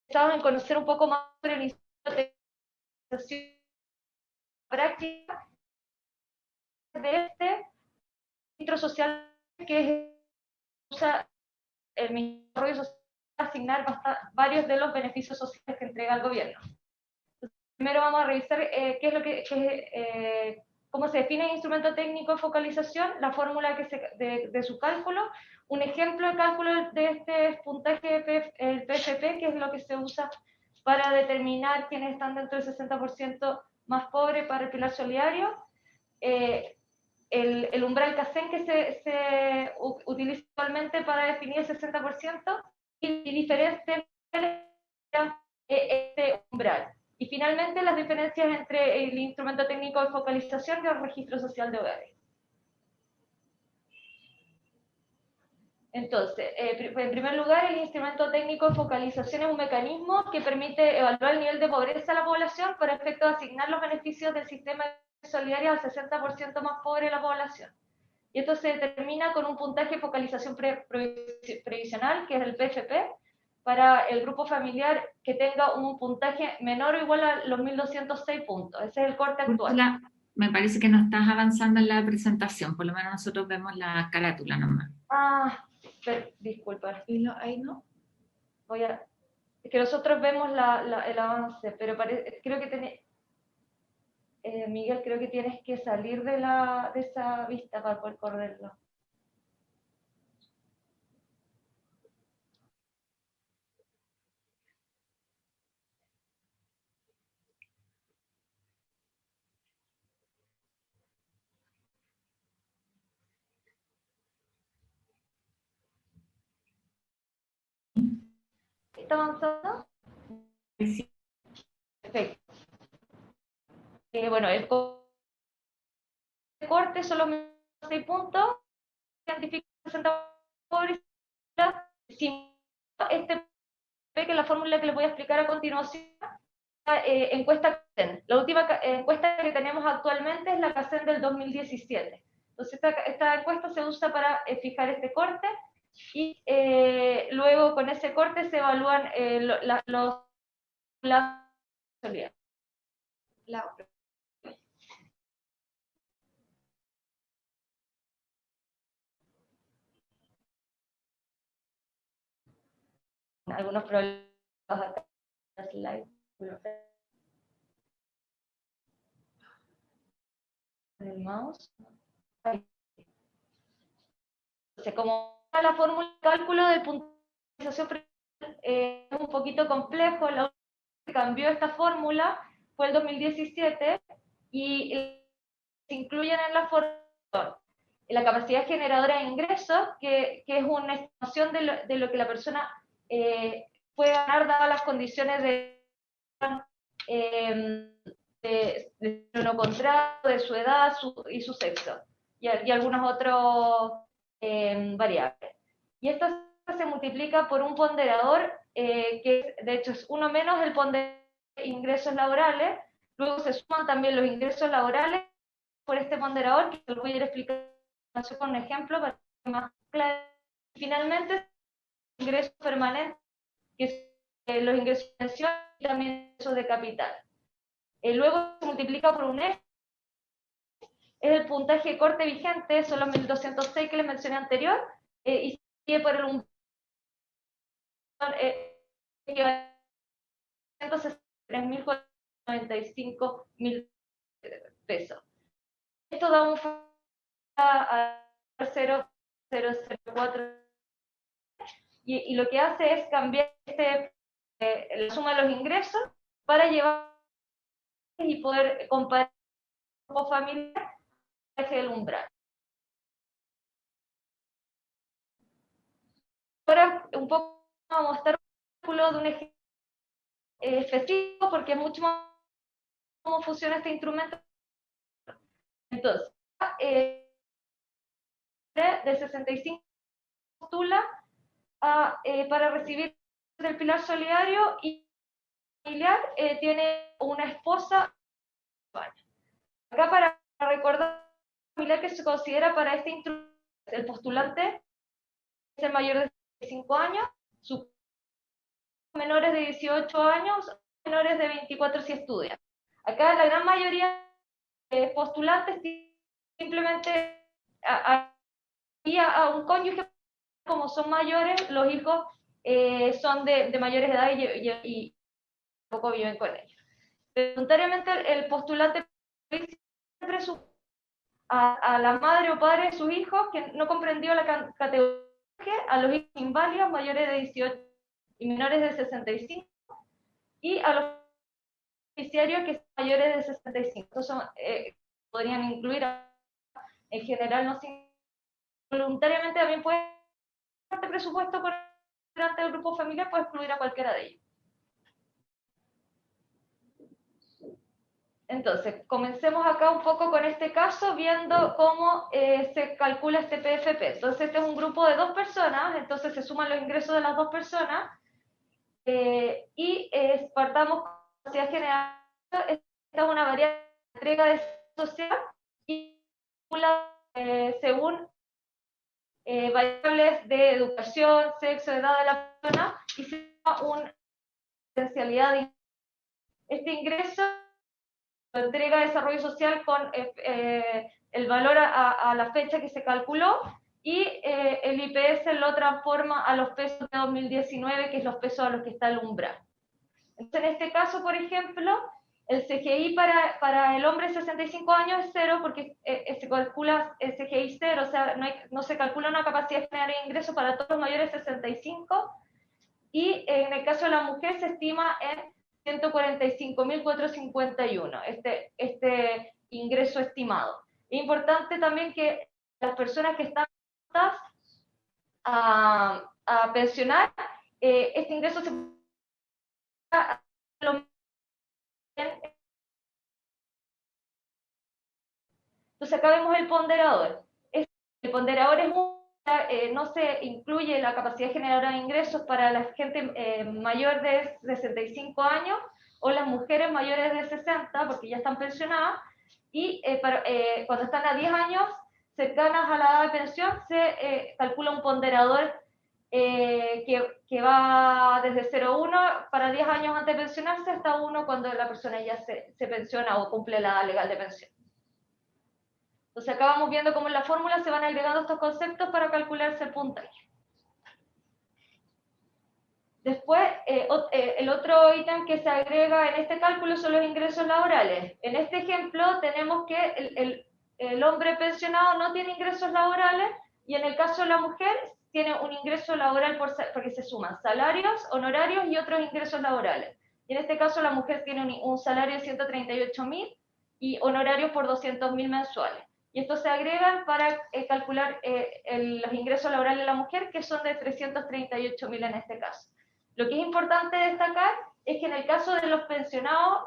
estamos en conocer un poco más sobre el Instituto de Organización Práctica de este registro social que usa el Ministerio de Desarrollo Social para asignar varios de los beneficios sociales que entrega el gobierno. Entonces, primero vamos a revisar cómo se define el instrumento técnico de focalización, la fórmula de su cálculo, un ejemplo de cálculo de este puntaje, el PFP, que es lo que se usa para determinar quiénes están dentro del 60% más pobre para el pilar solidario, el umbral CACEN que se utiliza actualmente para definir el 60% y diferentes este umbral. Y finalmente las diferencias entre el instrumento técnico de focalización y el registro social de hogares. Entonces, en primer lugar, el instrumento técnico de focalización es un mecanismo que permite evaluar el nivel de pobreza de la población para efecto de asignar los beneficios del sistema solidario al 60% más pobre de la población. Y esto se determina con un puntaje de focalización previsional, que es el PFP, para el grupo familiar que tenga un puntaje menor o igual a los 1.206 puntos. Ese es el corte actual. Me parece que no estás avanzando en la presentación, por lo menos nosotros vemos la carátula nomás. Disculpa. Ahí no. Es que nosotros vemos el avance, pero creo que Miguel, creo que tienes que salir de esa vista para poder correrlo. ¿Está avanzando? Sí. Perfecto. Bueno, el corte son los 6 puntos. Identifica 60 pobres. Este que es la fórmula que les voy a explicar a continuación. Encuesta CACEN. La última encuesta que tenemos actualmente es la CACEN del 2017. Entonces esta encuesta se usa para fijar este corte y luego con ese corte se evalúan algunos problemas acá en el slide. El mouse. Entonces, como la fórmula de cálculo de puntualización es un poquito complejo, la única que cambió esta fórmula fue el 2017 y se incluyen en la fórmula la capacidad generadora de ingresos, que es una estimación de lo que la persona puede ganar dadas las condiciones de no contrato, de su edad y su sexo, y algunos otros variables. Y esto se multiplica por un ponderador que de hecho es uno menos el ponderador de ingresos laborales, luego se suman también los ingresos laborales por este ponderador, que lo voy a ir explicando con un ejemplo para que sea más claro. Finalmente, ingresos permanentes, que son los ingresos de pensión y también ingresos de capital. Luego se multiplica por un F, es el puntaje de corte vigente, son los 1206 que les mencioné anterior, y se sigue por el umbral 3.495.000 pesos. Esto da un a 0,004 y lo que hace es cambiar la suma de los ingresos para llevar y poder comparar el grupo familiar el umbral. Ahora un poco vamos a mostrar un cálculo de un ejemplo específico porque es mucho más cómo funciona este instrumento. Entonces, de 65 postula para recibir el pilar solidario y familiar tiene una esposa. Acá para recordar el familiar que se considera para este instrumento, el postulante es el mayor de 65 años, sus menores de 18 años, menores de 24 si estudian. Acá la gran mayoría de postulantes simplemente a un cónyuge, como son mayores, los hijos son de mayores de edad y poco viven con ellos. Voluntariamente el postulante a la madre o padre de sus hijos que no comprendió la categoría, a los hijos inválidos mayores de 18 y menores de 65, y a los beneficiarios que son mayores de 65. Entonces, podrían incluir, en general, no voluntariamente también puede este presupuesto por delante del grupo familiar, puede excluir a cualquiera de ellos. Entonces, comencemos acá un poco con este caso, viendo cómo se calcula este PFP. Entonces, este es un grupo de 2 personas, entonces se suman los ingresos de las 2 personas, y partamos con la capacidad general. Esta es una variable de entrega de social y según variables de educación, sexo, edad de la persona, y se llama una potencialidad de ingreso. Este ingreso lo entrega desarrollo social con el valor a la fecha que se calculó, y el IPS lo transforma a los pesos de 2019, que es los pesos a los que está el umbral. Entonces, en este caso, por ejemplo, El CGI para el hombre de 65 años es 0 porque se calcula el CGI 0, o sea, no se calcula una capacidad de generar ingresos para todos los mayores de 65, y en el caso de la mujer se estima en 145.451 este ingreso estimado. Es importante también que las personas que están a pensionar, este ingreso se entonces acá vemos el ponderador. El ponderador es no se incluye la capacidad generadora de ingresos para la gente mayor de 65 años o las mujeres mayores de 60, porque ya están pensionadas, y cuando están a 10 años cercanas a la edad de pensión, se calcula un ponderador que va desde 0,1 para 10 años antes de pensionarse hasta 1 cuando la persona ya se pensiona o cumple la edad legal de pensión. Entonces acá vamos viendo cómo en la fórmula se van agregando estos conceptos para calcularse el puntaje. Después, el otro ítem que se agrega en este cálculo son los ingresos laborales. En este ejemplo tenemos que el hombre pensionado no tiene ingresos laborales y en el caso de la mujer tiene un ingreso laboral porque se suman salarios, honorarios y otros ingresos laborales. Y en este caso la mujer tiene un salario de 138.000 y honorarios por 200.000 mensuales. Y estos se agregan para calcular los ingresos laborales de la mujer, que son de 338.000 en este caso. Lo que es importante destacar es que en el caso de los pensionados,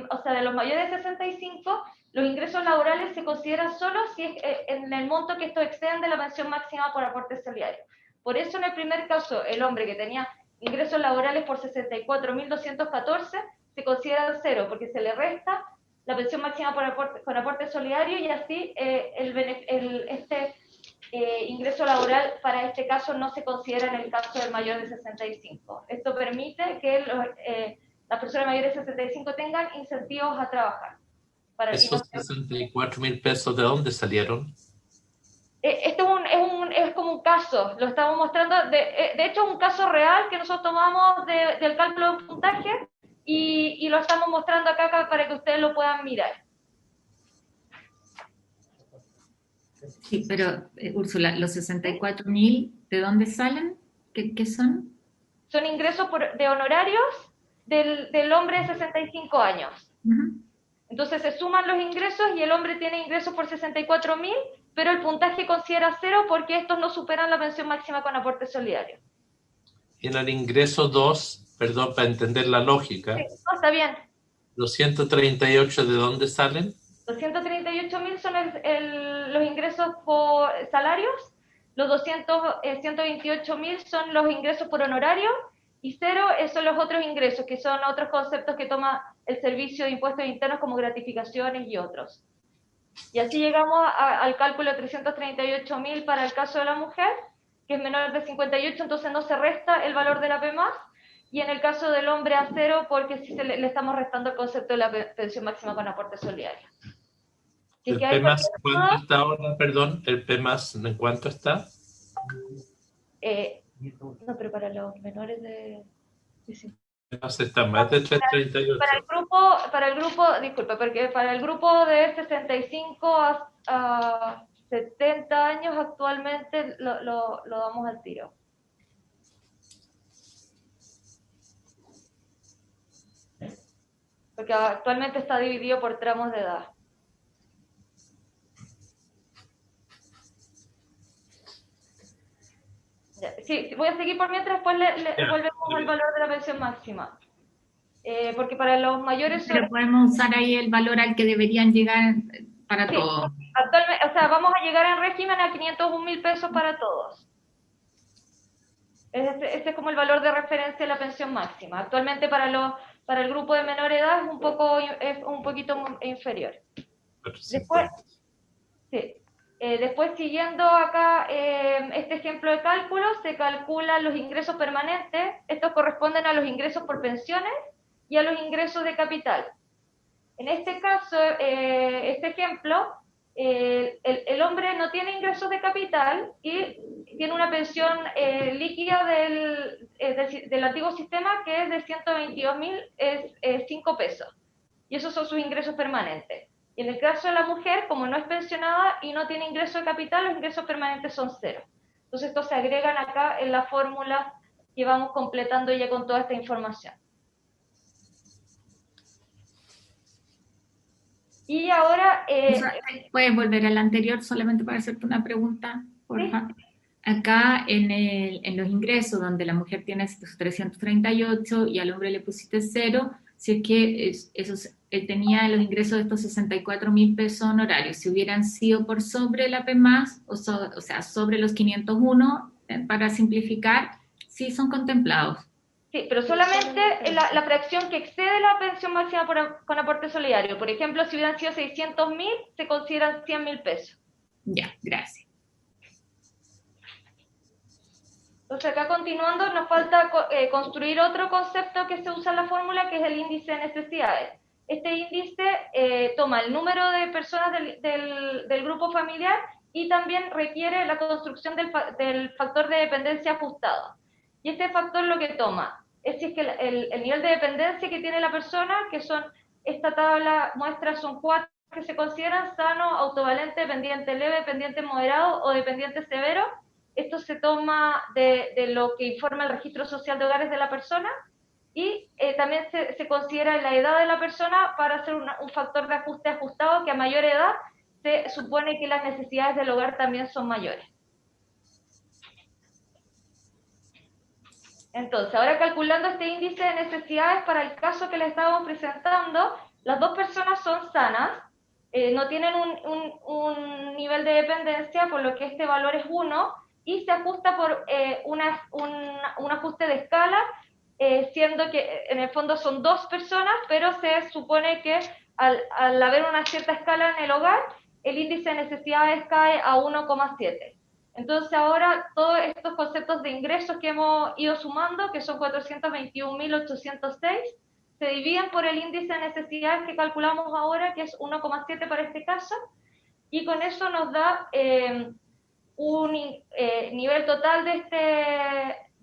o sea, de los mayores de 65, los ingresos laborales se consideran solo si es en el monto que estos exceden de la pensión máxima por aporte solidario. Por eso en el primer caso, el hombre que tenía ingresos laborales por 64.214 se considera 0, porque se le resta la pensión máxima por aporte solidario y así ingreso laboral para este caso no se considera en el caso del mayor de 65. Esto permite que las personas mayores de 65 tengan incentivos a trabajar. ¿Esos 64.000 pesos de dónde salieron? Este es como un caso, lo estamos mostrando, de hecho es un caso real que nosotros tomamos del cálculo de puntaje y lo estamos mostrando acá para que ustedes lo puedan mirar. Sí, pero Úrsula, ¿los 64.000 de dónde salen? ¿Qué son? Son ingresos de honorarios del hombre de 65 años. Uh-huh. Entonces se suman los ingresos y el hombre tiene ingresos por 64.000, pero el puntaje considera 0 porque estos no superan la pensión máxima con aporte solidario. Y en el ingreso 2, perdón, para entender la lógica. Sí, no, está bien. ¿Los 138 de dónde salen? Los 138.000 son los ingresos por salarios, los 128.000 son los ingresos por honorario y 0 son los otros ingresos, que son otros conceptos que toma el Servicio de Impuestos Internos como gratificaciones y otros. Y así llegamos al cálculo de 338.000 para el caso de la mujer, que es menor de 58, entonces no se resta el valor de la P+, y en el caso del hombre a 0, porque sí le estamos restando el concepto de la pensión máxima con aporte solidario. ¿El P+, cuánto está ahora? Perdón, ¿el P+, en cuánto está? No, pero para los menores de... Está más de 338. Para el grupo, disculpa, porque para el grupo de 65 a 70 años actualmente lo damos al tiro. Porque actualmente está dividido por tramos de edad. Sí, voy a seguir por mientras, después volvemos al valor de la pensión máxima. Porque para los mayores... Pero podemos usar ahí el valor al que deberían llegar para todos. Actualmente, o sea, vamos a llegar en régimen a 501.000 pesos para todos. Este es como el valor de referencia de la pensión máxima. Actualmente para el grupo de menor edad es un poquito inferior. Después, sí. Después, siguiendo acá este ejemplo de cálculo, se calculan los ingresos permanentes. Estos corresponden a los ingresos por pensiones y a los ingresos de capital. En este caso, este ejemplo, el hombre no tiene ingresos de capital y tiene una pensión líquida del antiguo sistema que es de 122.005 pesos. y esos son sus ingresos permanentes. Y en el caso de la mujer, como no es pensionada y no tiene ingreso de capital, los ingresos permanentes son 0. Entonces estos se agregan acá en la fórmula que vamos completando ya con toda esta información. Y ahora... ¿Puedes volver al anterior solamente para hacerte una pregunta, por favor? ¿Sí? Acá en los ingresos, donde la mujer tiene 338 y al hombre le pusiste 0, si es que él tenía los ingresos de estos 64.000 pesos honorarios, si hubieran sido por sobre la PMAS, o sea, sobre los 501, para simplificar, sí son contemplados. Sí, pero solamente la fracción que excede la pensión máxima con aporte solidario. Por ejemplo, si hubieran sido 600.000, se consideran 100.000 pesos. Ya, gracias. Entonces acá continuando nos falta construir otro concepto que se usa en la fórmula, que es el índice de necesidades. Este índice toma el número de personas del grupo familiar y también requiere la construcción del factor de dependencia ajustado. Y este factor lo que toma es si es que el nivel de dependencia que tiene la persona, que son, esta tabla muestra son 4 que se consideran: sano, autovalente, dependiente leve, dependiente moderado o dependiente severo. Esto se toma de lo que informa el registro social de hogares de la persona, y también se considera la edad de la persona para hacer un factor de ajuste ajustado, que a mayor edad se supone que las necesidades del hogar también son mayores. Entonces, ahora calculando este índice de necesidades para el caso que les estábamos presentando, las dos personas son sanas, no tienen un nivel de dependencia, por lo que este valor es 1, y se ajusta por un ajuste de escala, siendo que en el fondo son 2 personas, pero se supone que al haber una cierta escala en el hogar, el índice de necesidades cae a 1,7. Entonces ahora todos estos conceptos de ingresos que hemos ido sumando, que son 421.806, se dividen por el índice de necesidades que calculamos ahora, que es 1,7 para este caso, y con eso nos da un nivel total de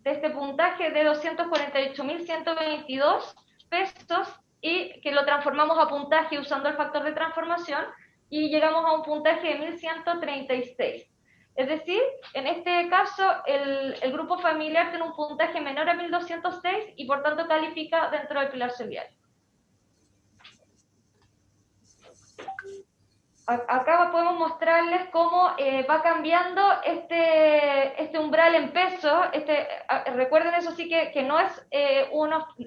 este puntaje de 248.122 pesos, y que lo transformamos a puntaje usando el factor de transformación, y llegamos a un puntaje de 1.136. Es decir, en este caso, el grupo familiar tiene un puntaje menor a 1.206 y por tanto califica dentro del pilar solidario. Acá podemos mostrarles cómo va cambiando este umbral en pesos. Recuerden eso sí que no es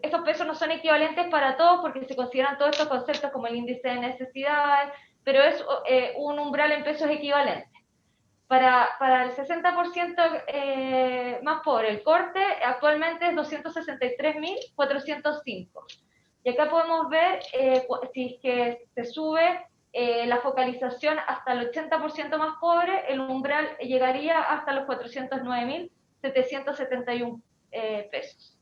estos pesos no son equivalentes para todos, porque se consideran todos estos conceptos como el índice de necesidades, pero es un umbral en pesos equivalente. Para el 60% más pobre, el corte actualmente es 263.405. Y acá podemos ver si es que se sube la focalización hasta el 80% más pobre, el umbral llegaría hasta los 409.771 pesos.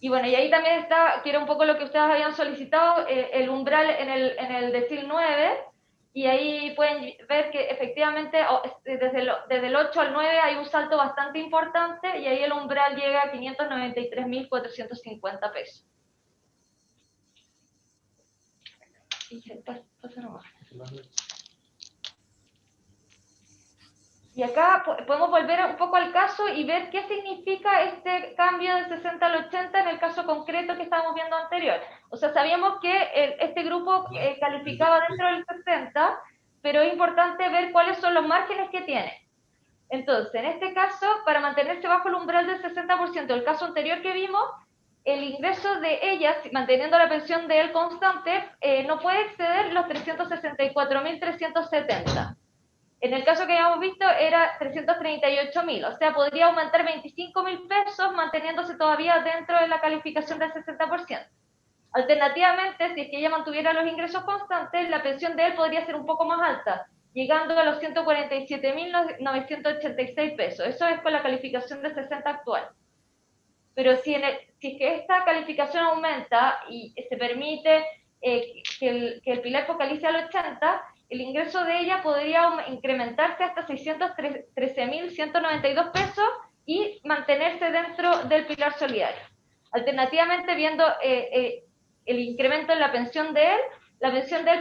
Y bueno, y ahí también está, que era un poco lo que ustedes habían solicitado, el umbral en el decil 9, y ahí pueden ver que efectivamente desde el 8 al 9 hay un salto bastante importante, y ahí el umbral llega a 593.450 pesos. Y acá podemos volver un poco al caso y ver qué significa este cambio del 60 al 80 en el caso concreto que estábamos viendo anterior. O sea, sabíamos que este grupo calificaba dentro del 60, pero es importante ver cuáles son los márgenes que tiene. Entonces, en este caso, para mantenerse bajo el umbral del 60%, el caso anterior que vimos, el ingreso de ella, manteniendo la pensión de él constante, no puede exceder los 364.370. En el caso que habíamos visto era 338.000, o sea, podría aumentar 25.000 pesos manteniéndose todavía dentro de la calificación del 60%. Alternativamente, si es que ella mantuviera los ingresos constantes, la pensión de él podría ser un poco más alta, llegando a los 147.986 pesos. Eso es con la calificación de 60 actual. Pero si es que esta calificación aumenta y se permite que el pilar focalice al 80, el ingreso de ella podría incrementarse hasta 613.192 pesos y mantenerse dentro del pilar solidario. Alternativamente, viendo el incremento en la pensión de él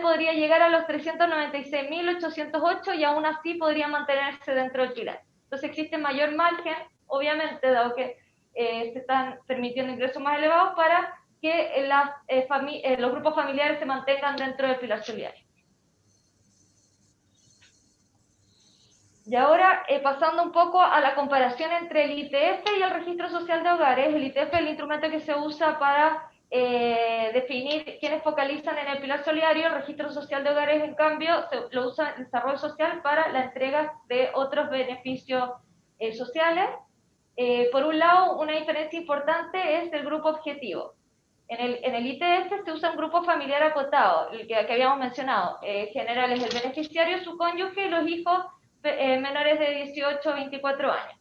podría llegar a los 396.808 y aún así podría mantenerse dentro del pilar. Entonces existe mayor margen, obviamente, dado que se están permitiendo ingresos más elevados para que los grupos familiares se mantengan dentro del pilar solidario. Y ahora, pasando un poco a la comparación entre el ITF y el Registro Social de Hogares. El ITF es el instrumento que se usa para definir quiénes focalizan en el pilar solidario. El Registro Social de Hogares, en cambio, lo usa el desarrollo social para la entrega de otros beneficios sociales. Por un lado, una diferencia importante es el grupo objetivo. En el ITF se usa un grupo familiar acotado, el que habíamos mencionado. General es el beneficiario, su cónyuge y los hijos menores de 18 a 24 años.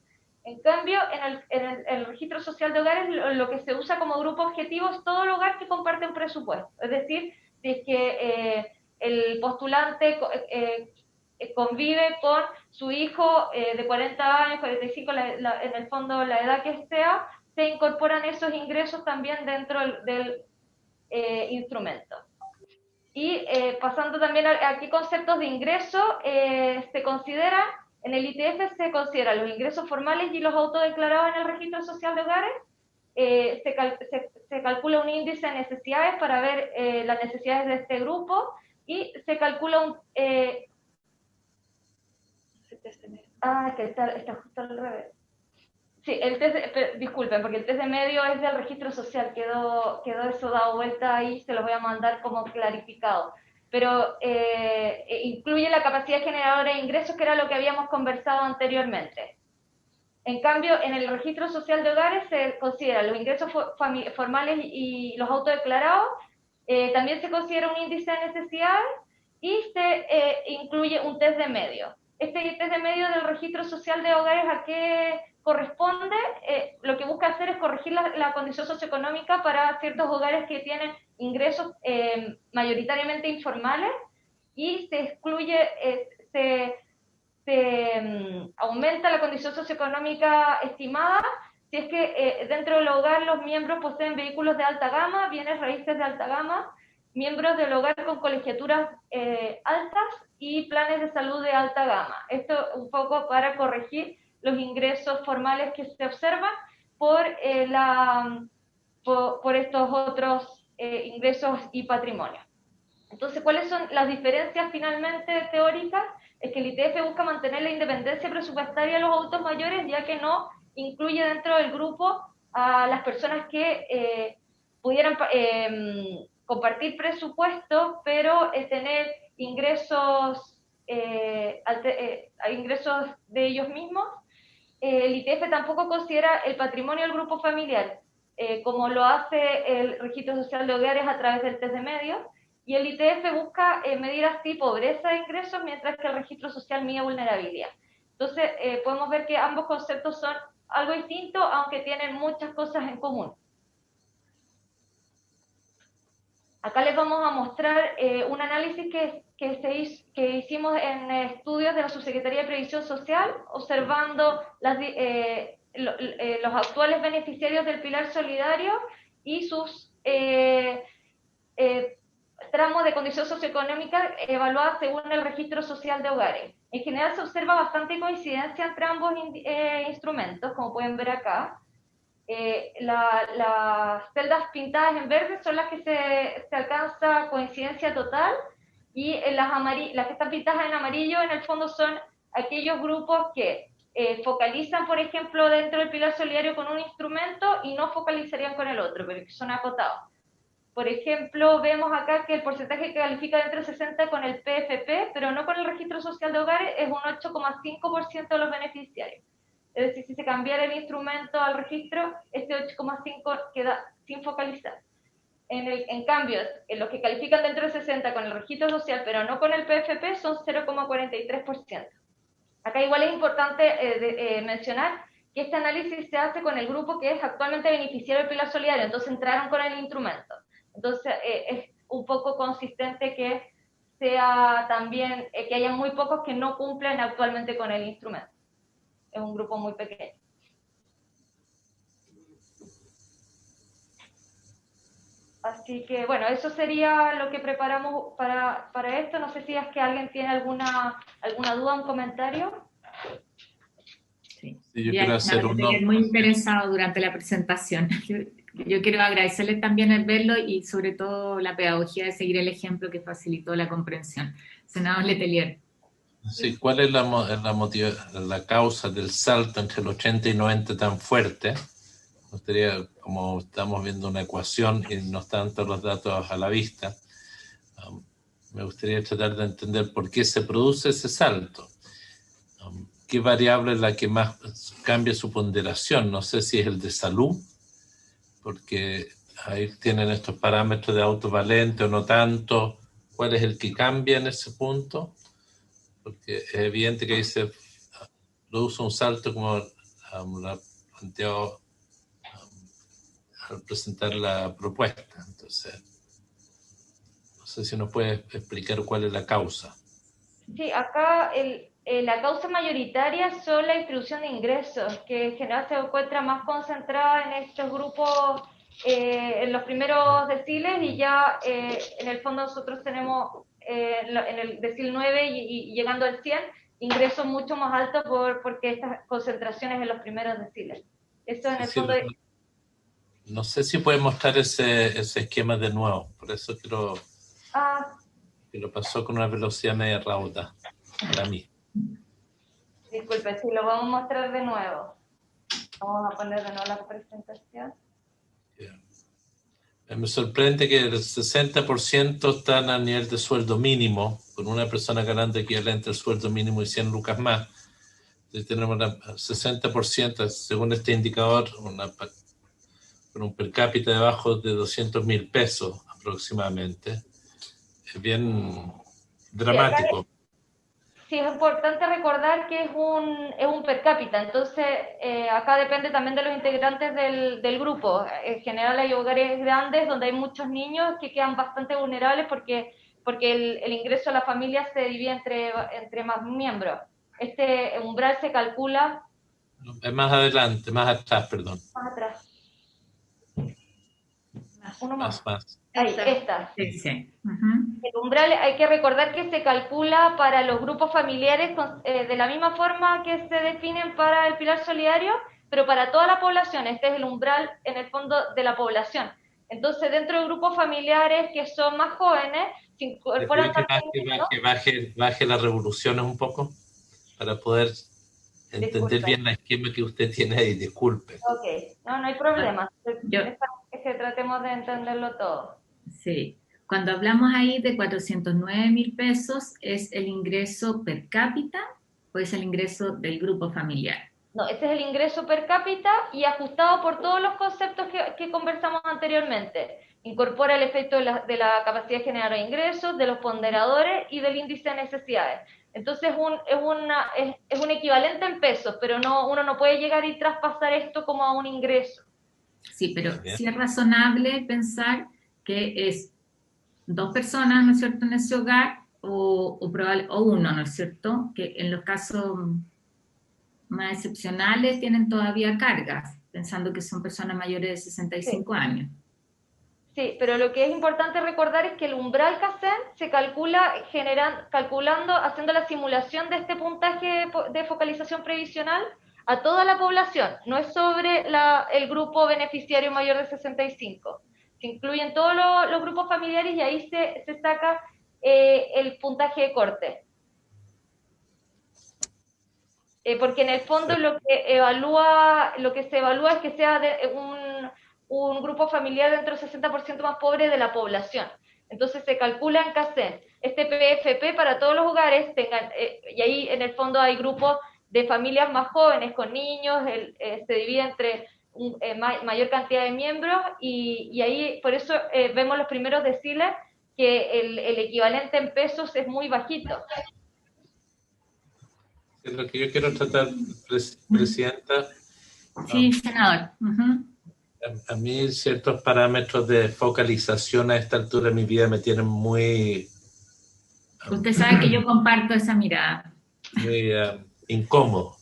En cambio, en el Registro Social de Hogares, lo que se usa como grupo objetivo es todo el hogar que comparte un presupuesto. Es decir, si es que el postulante convive con su hijo de 40 años, 45, en el fondo la edad que sea, se incorporan esos ingresos también dentro del instrumento. Y pasando también a qué conceptos de ingreso se consideran, en el ITF se consideran los ingresos formales y los autodeclarados en el Registro Social de Hogares. Se calcula un índice de necesidades para ver las necesidades de este grupo y se calcula un... que está justo al revés. Sí, disculpen, porque el test de medio es del Registro Social, quedó eso dado vuelta ahí, se los voy a mandar como clarificado. Pero incluye la capacidad generadora de ingresos, que era lo que habíamos conversado anteriormente. En cambio, en el Registro Social de Hogares se consideran los ingresos formales y los autodeclarados, también se considera un índice de necesidades y se incluye un test de medio. Este test de medio del Registro Social de Hogares, ¿a qué corresponde? Lo que busca hacer es corregir la condición socioeconómica para ciertos hogares que tienen ingresos mayoritariamente informales, y se excluye, aumenta la condición socioeconómica estimada si es que dentro del hogar los miembros poseen vehículos de alta gama, bienes raíces de alta gama, miembros del hogar con colegiaturas altas y planes de salud de alta gama. Esto un poco para corregir los ingresos formales que se observan por estos otros ingresos y patrimonio. Entonces, ¿cuáles son las diferencias finalmente teóricas? Es que el ITF busca mantener la independencia presupuestaria de los adultos mayores, ya que no incluye dentro del grupo a las personas que pudieran compartir presupuesto, pero tener ingresos, ingresos de ellos mismos. El ITF tampoco considera el patrimonio del grupo familiar, como lo hace el Registro Social de Hogares a través del test de medios, y el ITF busca medir así pobreza de ingresos, mientras que el Registro Social mide vulnerabilidad. Entonces, podemos ver que ambos conceptos son algo distintos, aunque tienen muchas cosas en común. Acá les vamos a mostrar un análisis que hicimos en estudios de la Subsecretaría de Previsión Social, observando los actuales beneficiarios del Pilar Solidario y sus tramos de condición socioeconómica evaluadas según el Registro Social de Hogares. En general se observa bastante coincidencia entre ambos instrumentos, como pueden ver acá. Las celdas pintadas en verde son las que se alcanza coincidencia total, y las que están pintadas en amarillo en el fondo son aquellos grupos que focalizan, por ejemplo, dentro del Pilar Solidario con un instrumento y no focalizarían con el otro, pero que son acotados. Por ejemplo, vemos acá que el porcentaje que califica dentro del 60 con el PFP, pero no con el Registro Social de Hogares, es un 8,5% de los beneficiarios. Es decir, si se cambiara el instrumento al registro, este 8,5 queda sin focalizar. En cambio, los que califican dentro del 60 con el registro social, pero no con el PFP, son 0,43%. Acá igual es importante mencionar que este análisis se hace con el grupo que es actualmente beneficiario del Pilar Solidario, entonces entraron con el instrumento. Entonces, es un poco consistente que sea también, que haya muy pocos que no cumplen actualmente con el instrumento. Es un grupo muy pequeño. Así que, bueno, eso sería lo que preparamos para esto. No sé si es que alguien tiene alguna duda, un comentario. Sí. Sí, yo quiero hacer muy interesado durante la presentación. Yo quiero agradecerle también el verlo y sobre todo la pedagogía de seguir el ejemplo que facilitó la comprensión. Senador Letelier. Sí, ¿cuál es la causa del salto entre el 80 y 90 tan fuerte? Me gustaría, como estamos viendo una ecuación y no están todos los datos a la vista, me gustaría tratar de entender por qué se produce ese salto. ¿Qué variable es la que más cambia su ponderación? No sé si es el de salud, porque ahí tienen estos parámetros de autovalente o no tanto. ¿Cuál es el que cambia en ese punto? Porque es evidente que ahí se produce un salto como lo ha planteado al presentar la propuesta. Entonces, no sé si nos puede explicar cuál es la causa. Sí, acá la causa mayoritaria son la distribución de ingresos, que en general se encuentra más concentrada en estos grupos, en los primeros deciles, y ya en el fondo nosotros tenemos en el decil 9 y llegando al 100, ingresos mucho más altos porque estas concentraciones en los primeros deciles. Eso en el fondo... No sé si puede mostrar ese esquema de nuevo, por eso quiero... que lo pasó con una velocidad media rauda para mí. Disculpe, si lo vamos a mostrar de nuevo. Vamos a poner de nuevo la presentación. Me sorprende que el 60% están a nivel de sueldo mínimo, con una persona ganando equivalente al sueldo mínimo y 100 lucas más. Entonces tenemos el 60%, según este indicador, con un per cápita debajo de 200.000 pesos aproximadamente. Es bien dramático. Sí, es importante recordar que es un per cápita, entonces acá depende también de los integrantes del grupo. En general hay hogares grandes donde hay muchos niños que quedan bastante vulnerables porque el ingreso a la familia se divide entre más miembros. Este umbral se calcula... Más adelante, más atrás, perdón. Más atrás. Uno más. Ahí, esta. Sí. El umbral hay que recordar que se calcula para los grupos familiares de la misma forma que se definen para el pilar solidario, pero para toda la población. Este es el umbral en el fondo de la población. Entonces, dentro de grupos familiares que son más jóvenes, se incorporan baje las revoluciones un poco para poder entender bien el esquema que usted tiene ahí. Disculpe. Ok, no hay problema. Es que tratemos de entenderlo todo. Sí. Cuando hablamos ahí de 409.000 pesos, ¿es el ingreso per cápita o es el ingreso del grupo familiar? No, ese es el ingreso per cápita y ajustado por todos los conceptos que conversamos anteriormente. Incorpora el efecto de la capacidad de generar ingresos, de los ponderadores y del índice de necesidades. Entonces es un equivalente en pesos, pero uno no puede llegar y traspasar esto como a un ingreso. Sí, pero sí es razonable pensar que es 2 personas, ¿no es cierto?, en ese hogar, o uno, ¿no es cierto?, que en los casos más excepcionales tienen todavía cargas, pensando que son personas mayores de 65 años. Sí, pero lo que es importante recordar es que el umbral CACEN se calcula haciendo la simulación de este puntaje de focalización previsional a toda la población, no es sobre el grupo beneficiario mayor de 65. Se incluyen todos los grupos familiares y ahí se saca el puntaje de corte. Porque en el fondo lo que se evalúa es que sea un grupo familiar dentro del 60% más pobre de la población. Entonces se calcula en CACEN. Este PFP para todos los hogares y ahí en el fondo hay grupos de familias más jóvenes con niños, se divide entre mayor cantidad de miembros y ahí por eso vemos los primeros deciles que el equivalente en pesos es muy bajito. Lo que yo quiero tratar, Presidenta. Sí, senador. A mí ciertos parámetros de focalización a esta altura de mi vida me tienen muy... Usted sabe que yo comparto esa mirada. Muy incómodo.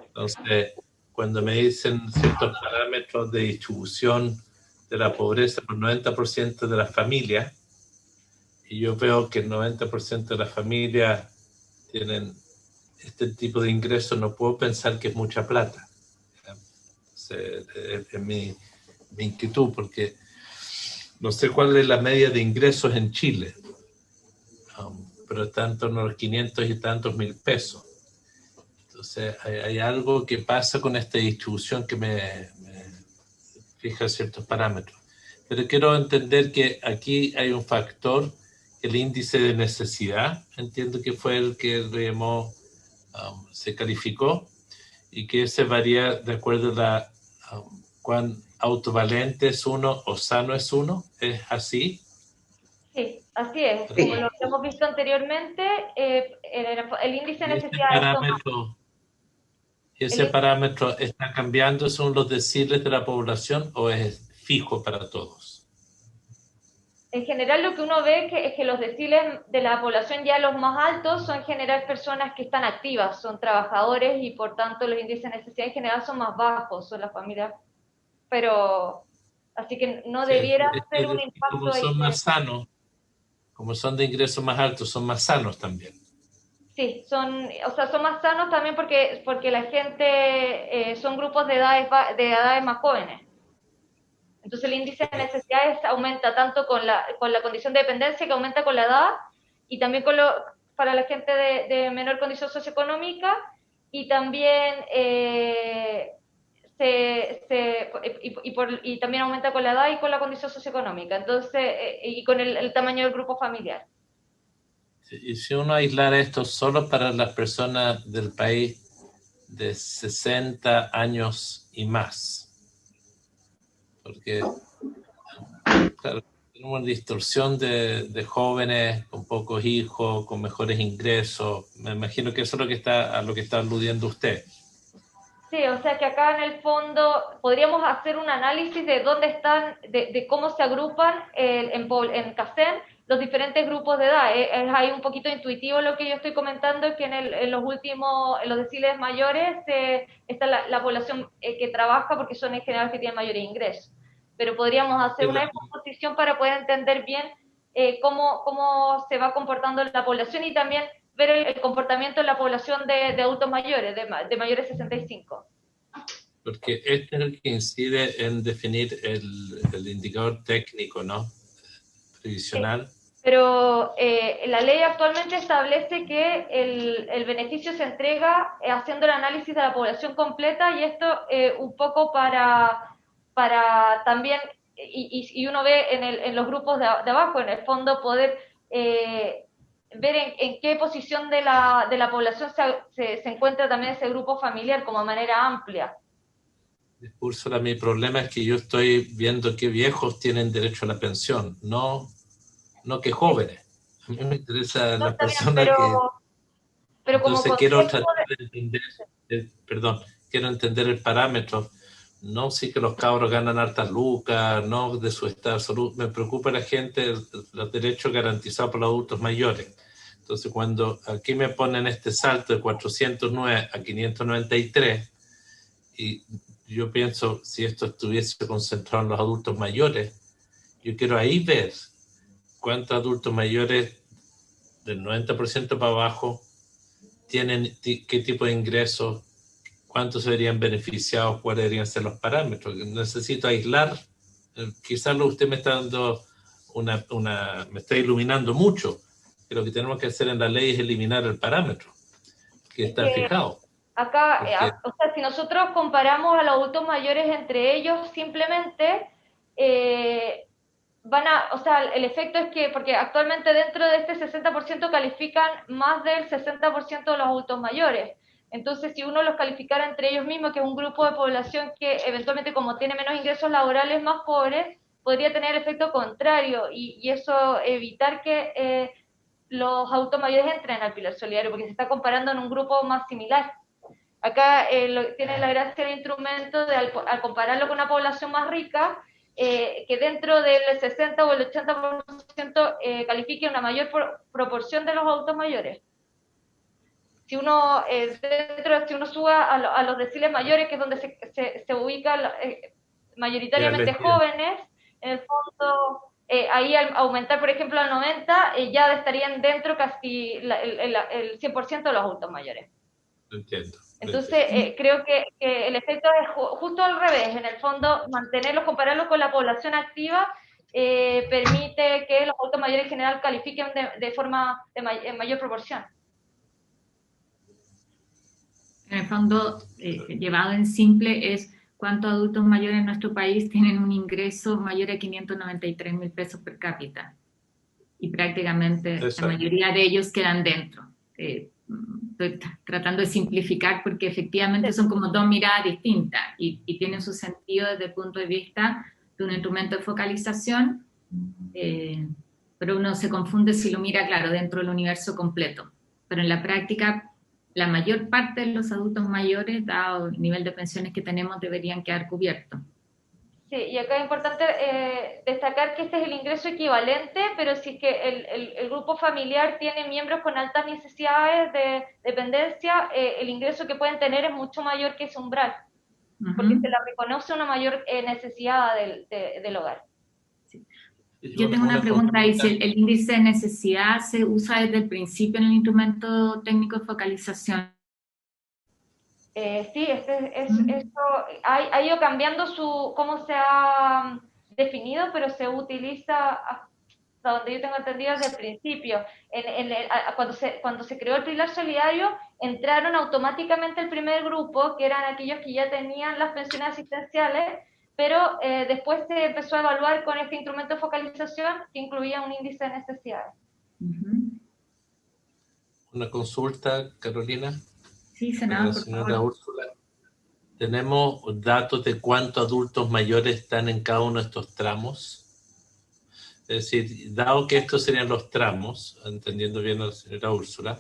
Entonces, cuando me dicen ciertos parámetros de distribución de la pobreza por 90% de las familias, y yo veo que el 90% de las familias tienen este tipo de ingresos, no puedo pensar que es mucha plata. Es mi inquietud, porque no sé cuál es la media de ingresos en Chile, pero está en torno a los 500 y tantos mil pesos. Entonces, hay algo que pasa con esta distribución que me fija ciertos parámetros. Pero quiero entender que aquí hay un factor, el índice de necesidad, entiendo que fue el que se calificó, y que ese varía de acuerdo a cuán autovalente es uno o sano es uno. ¿Es así? Sí, así es. Como lo hemos visto anteriormente, el índice de necesidad ¿Ese parámetro está cambiando según los deciles de la población o es fijo para todos? En general lo que uno ve es que los deciles de la población ya los más altos son en general personas que están activas, son trabajadores, y por tanto los índices de necesidad en general son más bajos, son las familias, pero así que no debiera ser un impacto como son más sanos, como son de ingresos más altos, son más sanos también. Sí, son más sanos también porque la gente son grupos de edades más jóvenes. Entonces el índice de necesidades aumenta tanto con la condición de dependencia, que aumenta con la edad, y también para la gente de menor condición socioeconómica, y también y también aumenta con la edad y con la condición socioeconómica, entonces y con el tamaño del grupo familiar. Y si uno aislara esto solo para las personas del país de 60 años y más, porque claro, tenemos una distorsión de jóvenes con pocos hijos, con mejores ingresos. Me imagino que eso es a lo que está aludiendo usted. Sí, o sea que acá en el fondo podríamos hacer un análisis de dónde están, de cómo se agrupan en CACEN los diferentes grupos de edad. Es ahí un poquito intuitivo lo que yo estoy comentando, que en los deciles mayores está la población que trabaja, porque son en general que tienen mayores ingresos. Pero podríamos hacer una exposición para poder entender bien cómo se va comportando la población, y también ver el comportamiento de la población de adultos mayores, de mayores de 65. Porque este es el que incide en definir el indicador técnico, ¿no? Previsional. Sí, pero la ley actualmente establece que el beneficio se entrega haciendo el análisis de la población completa, y esto un poco para también, y uno ve en los grupos de abajo, en el fondo, poder ver en qué posición de la población se encuentra también ese grupo familiar como manera amplia. Úrsula, mi problema es que yo estoy viendo qué viejos tienen derecho a la pensión, no que jóvenes. A mí me interesa las personas pero como entonces quiero tratar de entender, quiero entender el parámetro. No sí que los cabros ganan hartas lucas, no de su estado de salud. Me preocupa la gente, los derechos garantizados por los adultos mayores. Entonces, cuando aquí me ponen este salto de 409 a 593, y yo pienso, si esto estuviese concentrado en los adultos mayores, yo quiero ahí ver cuántos adultos mayores del 90% para abajo tienen, qué tipo de ingresos, cuántos serían beneficiados, cuáles deberían ser los parámetros. Necesito aislar, quizás usted me está dando me está iluminando mucho, que lo que tenemos que hacer en la ley es eliminar el parámetro que está fijado. Acá, o sea, si nosotros comparamos a los adultos mayores entre ellos, simplemente o sea, el efecto es que, porque actualmente dentro de este 60% califican más del 60% de los adultos mayores. Entonces, si uno los calificara entre ellos mismos, que es un grupo de población que eventualmente, como tiene menos ingresos laborales, más pobres, podría tener el efecto contrario, y eso evitar que los adultos mayores entren al pilar solidario, porque se está comparando en un grupo más similar. Acá tiene la gracia del instrumento de al compararlo con una población más rica, que dentro del 60 o el 80% califique una mayor proporción de los adultos mayores. Si uno sube a los deciles mayores, que es donde se ubican mayoritariamente jóvenes, en el fondo, ahí al aumentar, por ejemplo, al 90, ya estarían dentro casi el 100% de los adultos mayores. Entiendo. Entonces, creo que el efecto es justo al revés. En el fondo, mantenerlos, compararlos con la población activa, permite que los adultos mayores en general califiquen en mayor proporción. En el fondo, llevado en simple, es cuántos adultos mayores en nuestro país tienen un ingreso mayor a 593.000 pesos per cápita. Y prácticamente la mayoría de ellos quedan dentro. Estoy tratando de simplificar porque efectivamente son como dos miradas distintas y tienen su sentido desde el punto de vista de un instrumento de focalización, pero uno se confunde si lo mira, claro, dentro del universo completo. Pero en la práctica, la mayor parte de los adultos mayores, dado el nivel de pensiones que tenemos, deberían quedar cubiertos. Sí, y acá es importante destacar que este es el ingreso equivalente, pero si es que el grupo familiar tiene miembros con altas necesidades de dependencia, el ingreso que pueden tener es mucho mayor que ese umbral, porque se le reconoce una mayor necesidad del hogar. Sí. Yo tengo una pregunta ahí, si el índice de necesidad se usa desde el principio en el instrumento técnico de focalización. Sí, esto ha ido cambiando cómo se ha definido, pero se utiliza, hasta donde yo tengo entendido, desde el principio. Cuando se creó el pilar solidario, entraron automáticamente el primer grupo, que eran aquellos que ya tenían las pensiones asistenciales, pero después se empezó a evaluar con este instrumento de focalización que incluía un índice de necesidades. Una consulta, Carolina. Sí, senador, por favor. Úrsula, ¿tenemos datos de cuántos adultos mayores están en cada uno de estos tramos? Es decir, dado que estos serían los tramos, entendiendo bien a la señora Úrsula,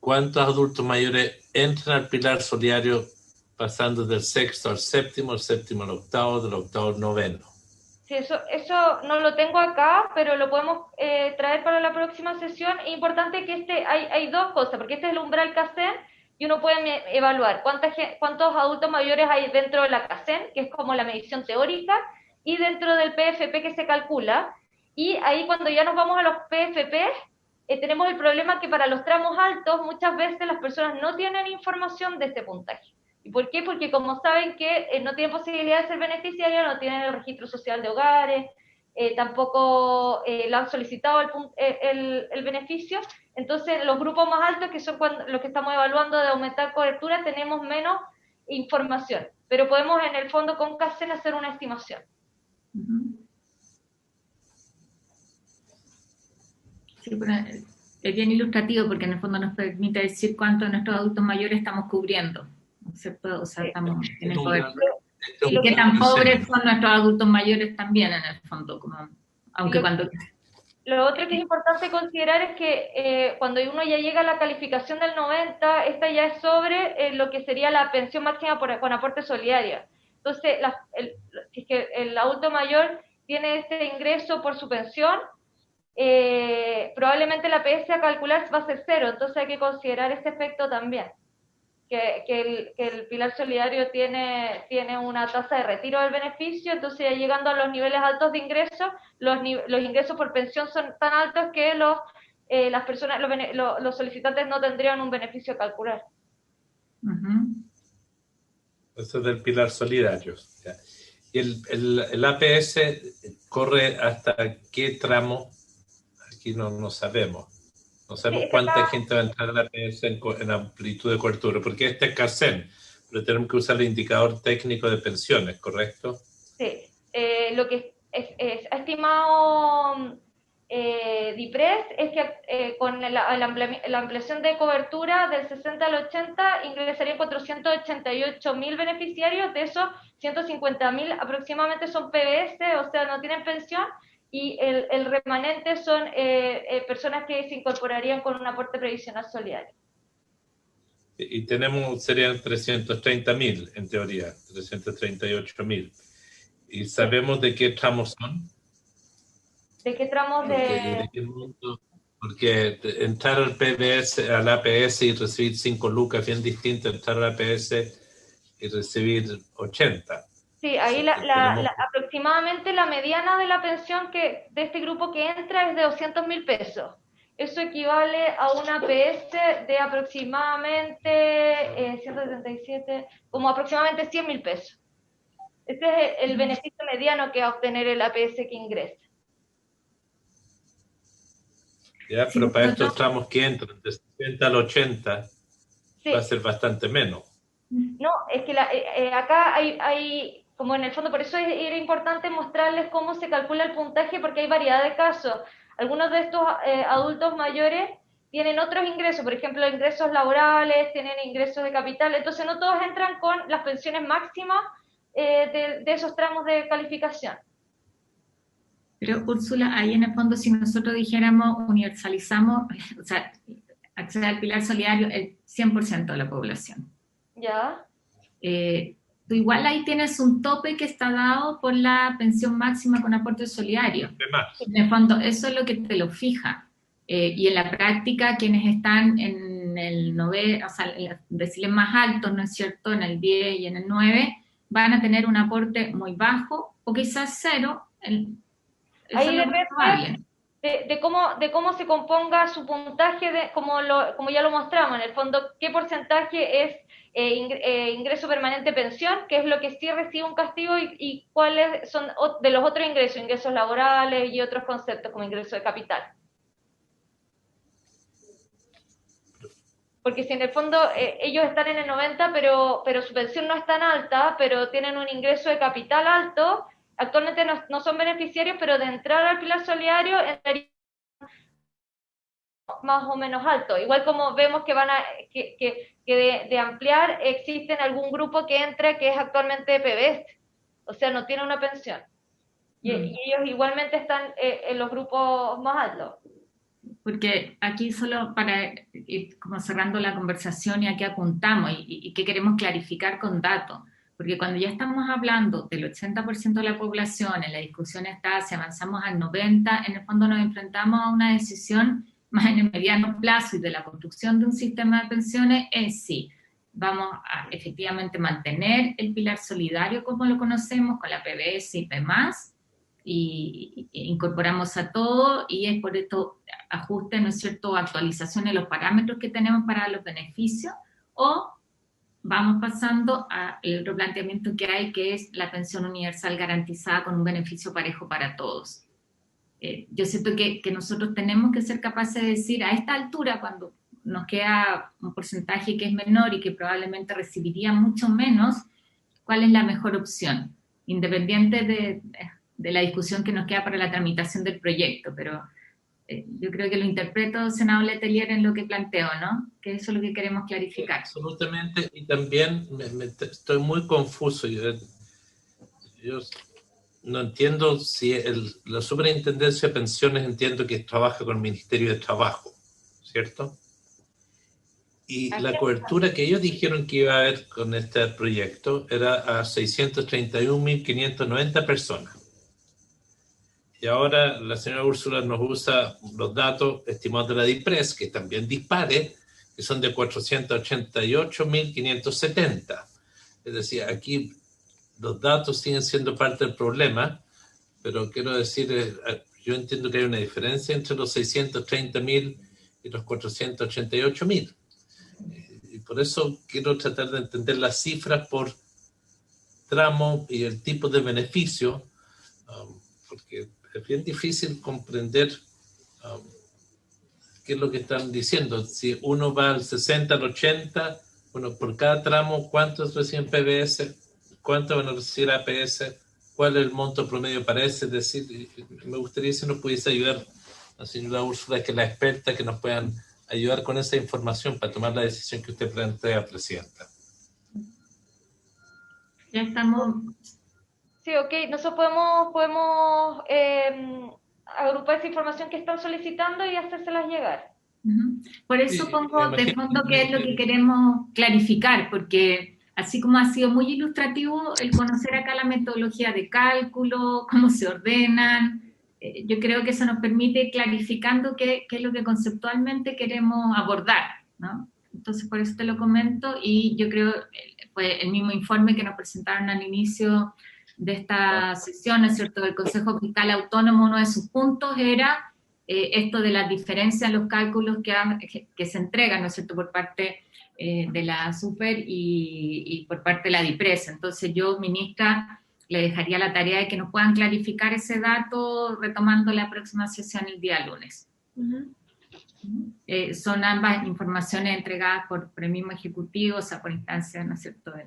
¿cuántos adultos mayores entran al pilar solidario pasando del sexto al séptimo, del séptimo al octavo, del octavo al noveno? Sí, eso no lo tengo acá, pero lo podemos traer para la próxima sesión. Es importante que hay dos cosas, porque este es el umbral CACEN, y uno puede evaluar cuántos adultos mayores hay dentro de la CACEN, que es como la medición teórica, y dentro del PFP que se calcula. Y ahí cuando ya nos vamos a los PFP, tenemos el problema que para los tramos altos muchas veces las personas no tienen información de este puntaje. ¿Y por qué? Porque como saben que no tienen posibilidad de ser beneficiarios, no tienen el registro social de hogares, tampoco lo han solicitado el beneficio. Entonces, los grupos más altos, que son los que estamos evaluando de aumentar cobertura, tenemos menos información. Pero podemos, en el fondo, con CACEN hacer una estimación. Sí, pero es bien ilustrativo porque en el fondo nos permite decir cuántos de nuestros adultos mayores estamos cubriendo, ¿no es cierto? O sea, estamos en el poder. Y qué tan pobres son nuestros adultos mayores también, en el fondo, aunque cuando... Lo otro que es importante considerar es que cuando uno ya llega a la calificación del 90, esta ya es sobre lo que sería la pensión máxima con aporte solidario. Entonces, si es que el adulto mayor tiene este ingreso por su pensión, probablemente la APS a calcular va a ser 0, entonces hay que considerar ese efecto también. Que el pilar solidario tiene una tasa de retiro del beneficio, entonces ya llegando a los niveles altos de ingresos, los ingresos por pensión son tan altos que las personas, los solicitantes no tendrían un beneficio a calcular. Eso es del pilar solidario. ¿Y el APS corre hasta qué tramo? Aquí no sabemos. No sabemos cuánta gente va a entrar a la APS en amplitud de cobertura, porque este es CACEN, pero tenemos que usar el indicador técnico de pensiones, ¿correcto? Sí. Lo que es estimado DIPRES es que con la ampliación de cobertura del 60 al 80 ingresarían 488.000 beneficiarios, de esos 150.000 aproximadamente son PBS, o sea, no tienen pensión, y el remanente son personas que se incorporarían con un aporte previsional solidario. Y serían 330.000 en teoría, 338.000. ¿Y sabemos de qué tramos son? ¿De qué tramos Porque entrar al PBS, al APS y recibir 5 lucas es bien distinto a entrar al APS y recibir 80. Sí, ahí aproximadamente la mediana de la pensión de este grupo que entra es de 200.000 pesos. Eso equivale a una APS de aproximadamente 177, como aproximadamente 100.000 pesos. Este es el beneficio mediano que va a obtener el APS que ingresa. Ya, pero para estos tramos que entran, de 70 al 80, sí, va a ser bastante menos. No, es que acá hay, como en el fondo, por eso era importante mostrarles cómo se calcula el puntaje, porque hay variedad de casos. Algunos de estos adultos mayores tienen otros ingresos, por ejemplo, ingresos laborales, tienen ingresos de capital, entonces no todos entran con las pensiones máximas de esos tramos de calificación. Pero Úrsula, ahí en el fondo, si nosotros dijéramos universalizamos, o sea, acceder al pilar solidario el 100% de la población. Ya. Tú igual ahí tienes un tope que está dado por la pensión máxima con aporte solidario. En el fondo, eso es lo que te lo fija. Y en la práctica, quienes están en el 9, o sea, en los deciles más altos, ¿no es cierto?, en el 10 y en el 9, van a tener un aporte muy bajo, o quizás cero. Ahí depende de cómo se componga su puntaje, como ya lo mostramos, en el fondo, qué porcentaje es ingreso permanente pensión, que es lo que sí recibe un castigo, y cuáles son de los otros ingresos laborales y otros conceptos como ingreso de capital. Porque si en el fondo ellos están en el 90, pero su pensión no es tan alta, pero tienen un ingreso de capital alto, actualmente no son beneficiarios, pero de entrar al pilar solidario entrarían más o menos alto. Igual como vemos que de ampliar, existen algún grupo que entra que es actualmente PBS, o sea, no tiene una pensión. Y ellos igualmente están en los grupos más altos. Porque aquí solo para ir como cerrando la conversación y a qué apuntamos y qué queremos clarificar con datos, porque cuando ya estamos hablando del 80% de la población, en la discusión está si avanzamos al 90%, en el fondo nos enfrentamos a una decisión más en el mediano plazo y de la construcción de un sistema de pensiones es si vamos a efectivamente mantener el pilar solidario como lo conocemos, con la PBS y P+, y incorporamos a todo, y es por esto ajuste, ¿no es cierto?, actualización de los parámetros que tenemos para los beneficios, o vamos pasando al otro planteamiento que hay, que es la pensión universal garantizada con un beneficio parejo para todos. Yo siento que nosotros tenemos que ser capaces de decir a esta altura, cuando nos queda un porcentaje que es menor y que probablemente recibiría mucho menos, cuál es la mejor opción, independiente de la discusión que nos queda para la tramitación del proyecto, pero yo creo que lo interpreto, senador Letelier, en lo que planteo, ¿no? Que eso es lo que queremos clarificar. Absolutamente, y también estoy muy confuso. Yo no entiendo si la Superintendencia de Pensiones, entiendo que trabaja con el Ministerio de Trabajo, ¿cierto? Y la cobertura que ellos dijeron que iba a haber con este proyecto era a 631.590 personas. Y ahora la señora Úrsula nos usa los datos estimados de la DIPRES, que también dispare, que son de 488.570. Es decir, aquí los datos siguen siendo parte del problema, pero quiero decir, yo entiendo que hay una diferencia entre los 630.000 y los 488.000. Y por eso quiero tratar de entender las cifras por tramo y el tipo de beneficio, porque es bien difícil comprender qué es lo que están diciendo. Si uno va al 60, al 80, bueno, por cada tramo, ¿cuántos reciben PBS? ¿Cuántos van a recibir APS? ¿Cuál es el monto promedio para ese? Es decir, me gustaría si nos pudiese ayudar la señora Úrsula, que es la experta, que nos puedan ayudar con esa información para tomar la decisión que usted plantea, Presidenta. Ya estamos. Sí, ok. Nosotros podemos agrupar esa información que están solicitando y hacérselas llegar. Por eso pongo de fondo qué es lo que queremos clarificar, porque así como ha sido muy ilustrativo el conocer acá la metodología de cálculo, cómo se ordenan, yo creo que eso nos permite ir clarificando qué es lo que conceptualmente queremos abordar, ¿no? Entonces, por eso te lo comento, y yo creo, pues el mismo informe que nos presentaron al inicio esta sesión, ¿no es cierto?, del Consejo Fiscal Autónomo, uno de sus puntos era esto de la diferencia en los cálculos que se entregan, ¿no es cierto?, por parte de la SUPER y por parte de la DIPRES. Entonces yo, ministra, le dejaría la tarea de que nos puedan clarificar ese dato retomando la próxima sesión el día lunes. Son ambas informaciones entregadas por el mismo Ejecutivo, o sea, por instancia, ¿no es cierto?, del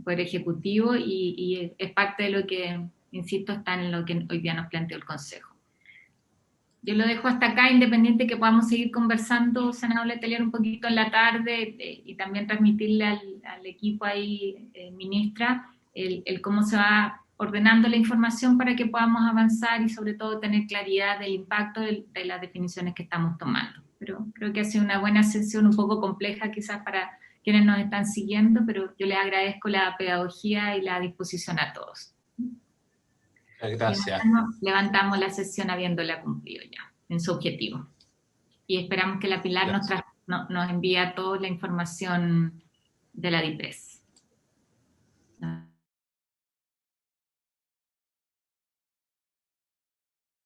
Poder Ejecutivo, y es parte de lo que, insisto, está en lo que hoy día nos planteó el Consejo. Yo lo dejo hasta acá, independiente que podamos seguir conversando, senador Letelier, un poquito en la tarde, y también transmitirle al equipo ahí, ministra, el cómo se va ordenando la información para que podamos avanzar y sobre todo tener claridad del impacto de las definiciones que estamos tomando. Pero creo que ha sido una buena sesión, un poco compleja quizás para quienes nos están siguiendo, pero yo les agradezco la pedagogía y la disposición a todos. Gracias. Levantamos la sesión habiéndola cumplido ya en su objetivo. Y esperamos que la Pilar nos envíe a todos la información de la DIPRES.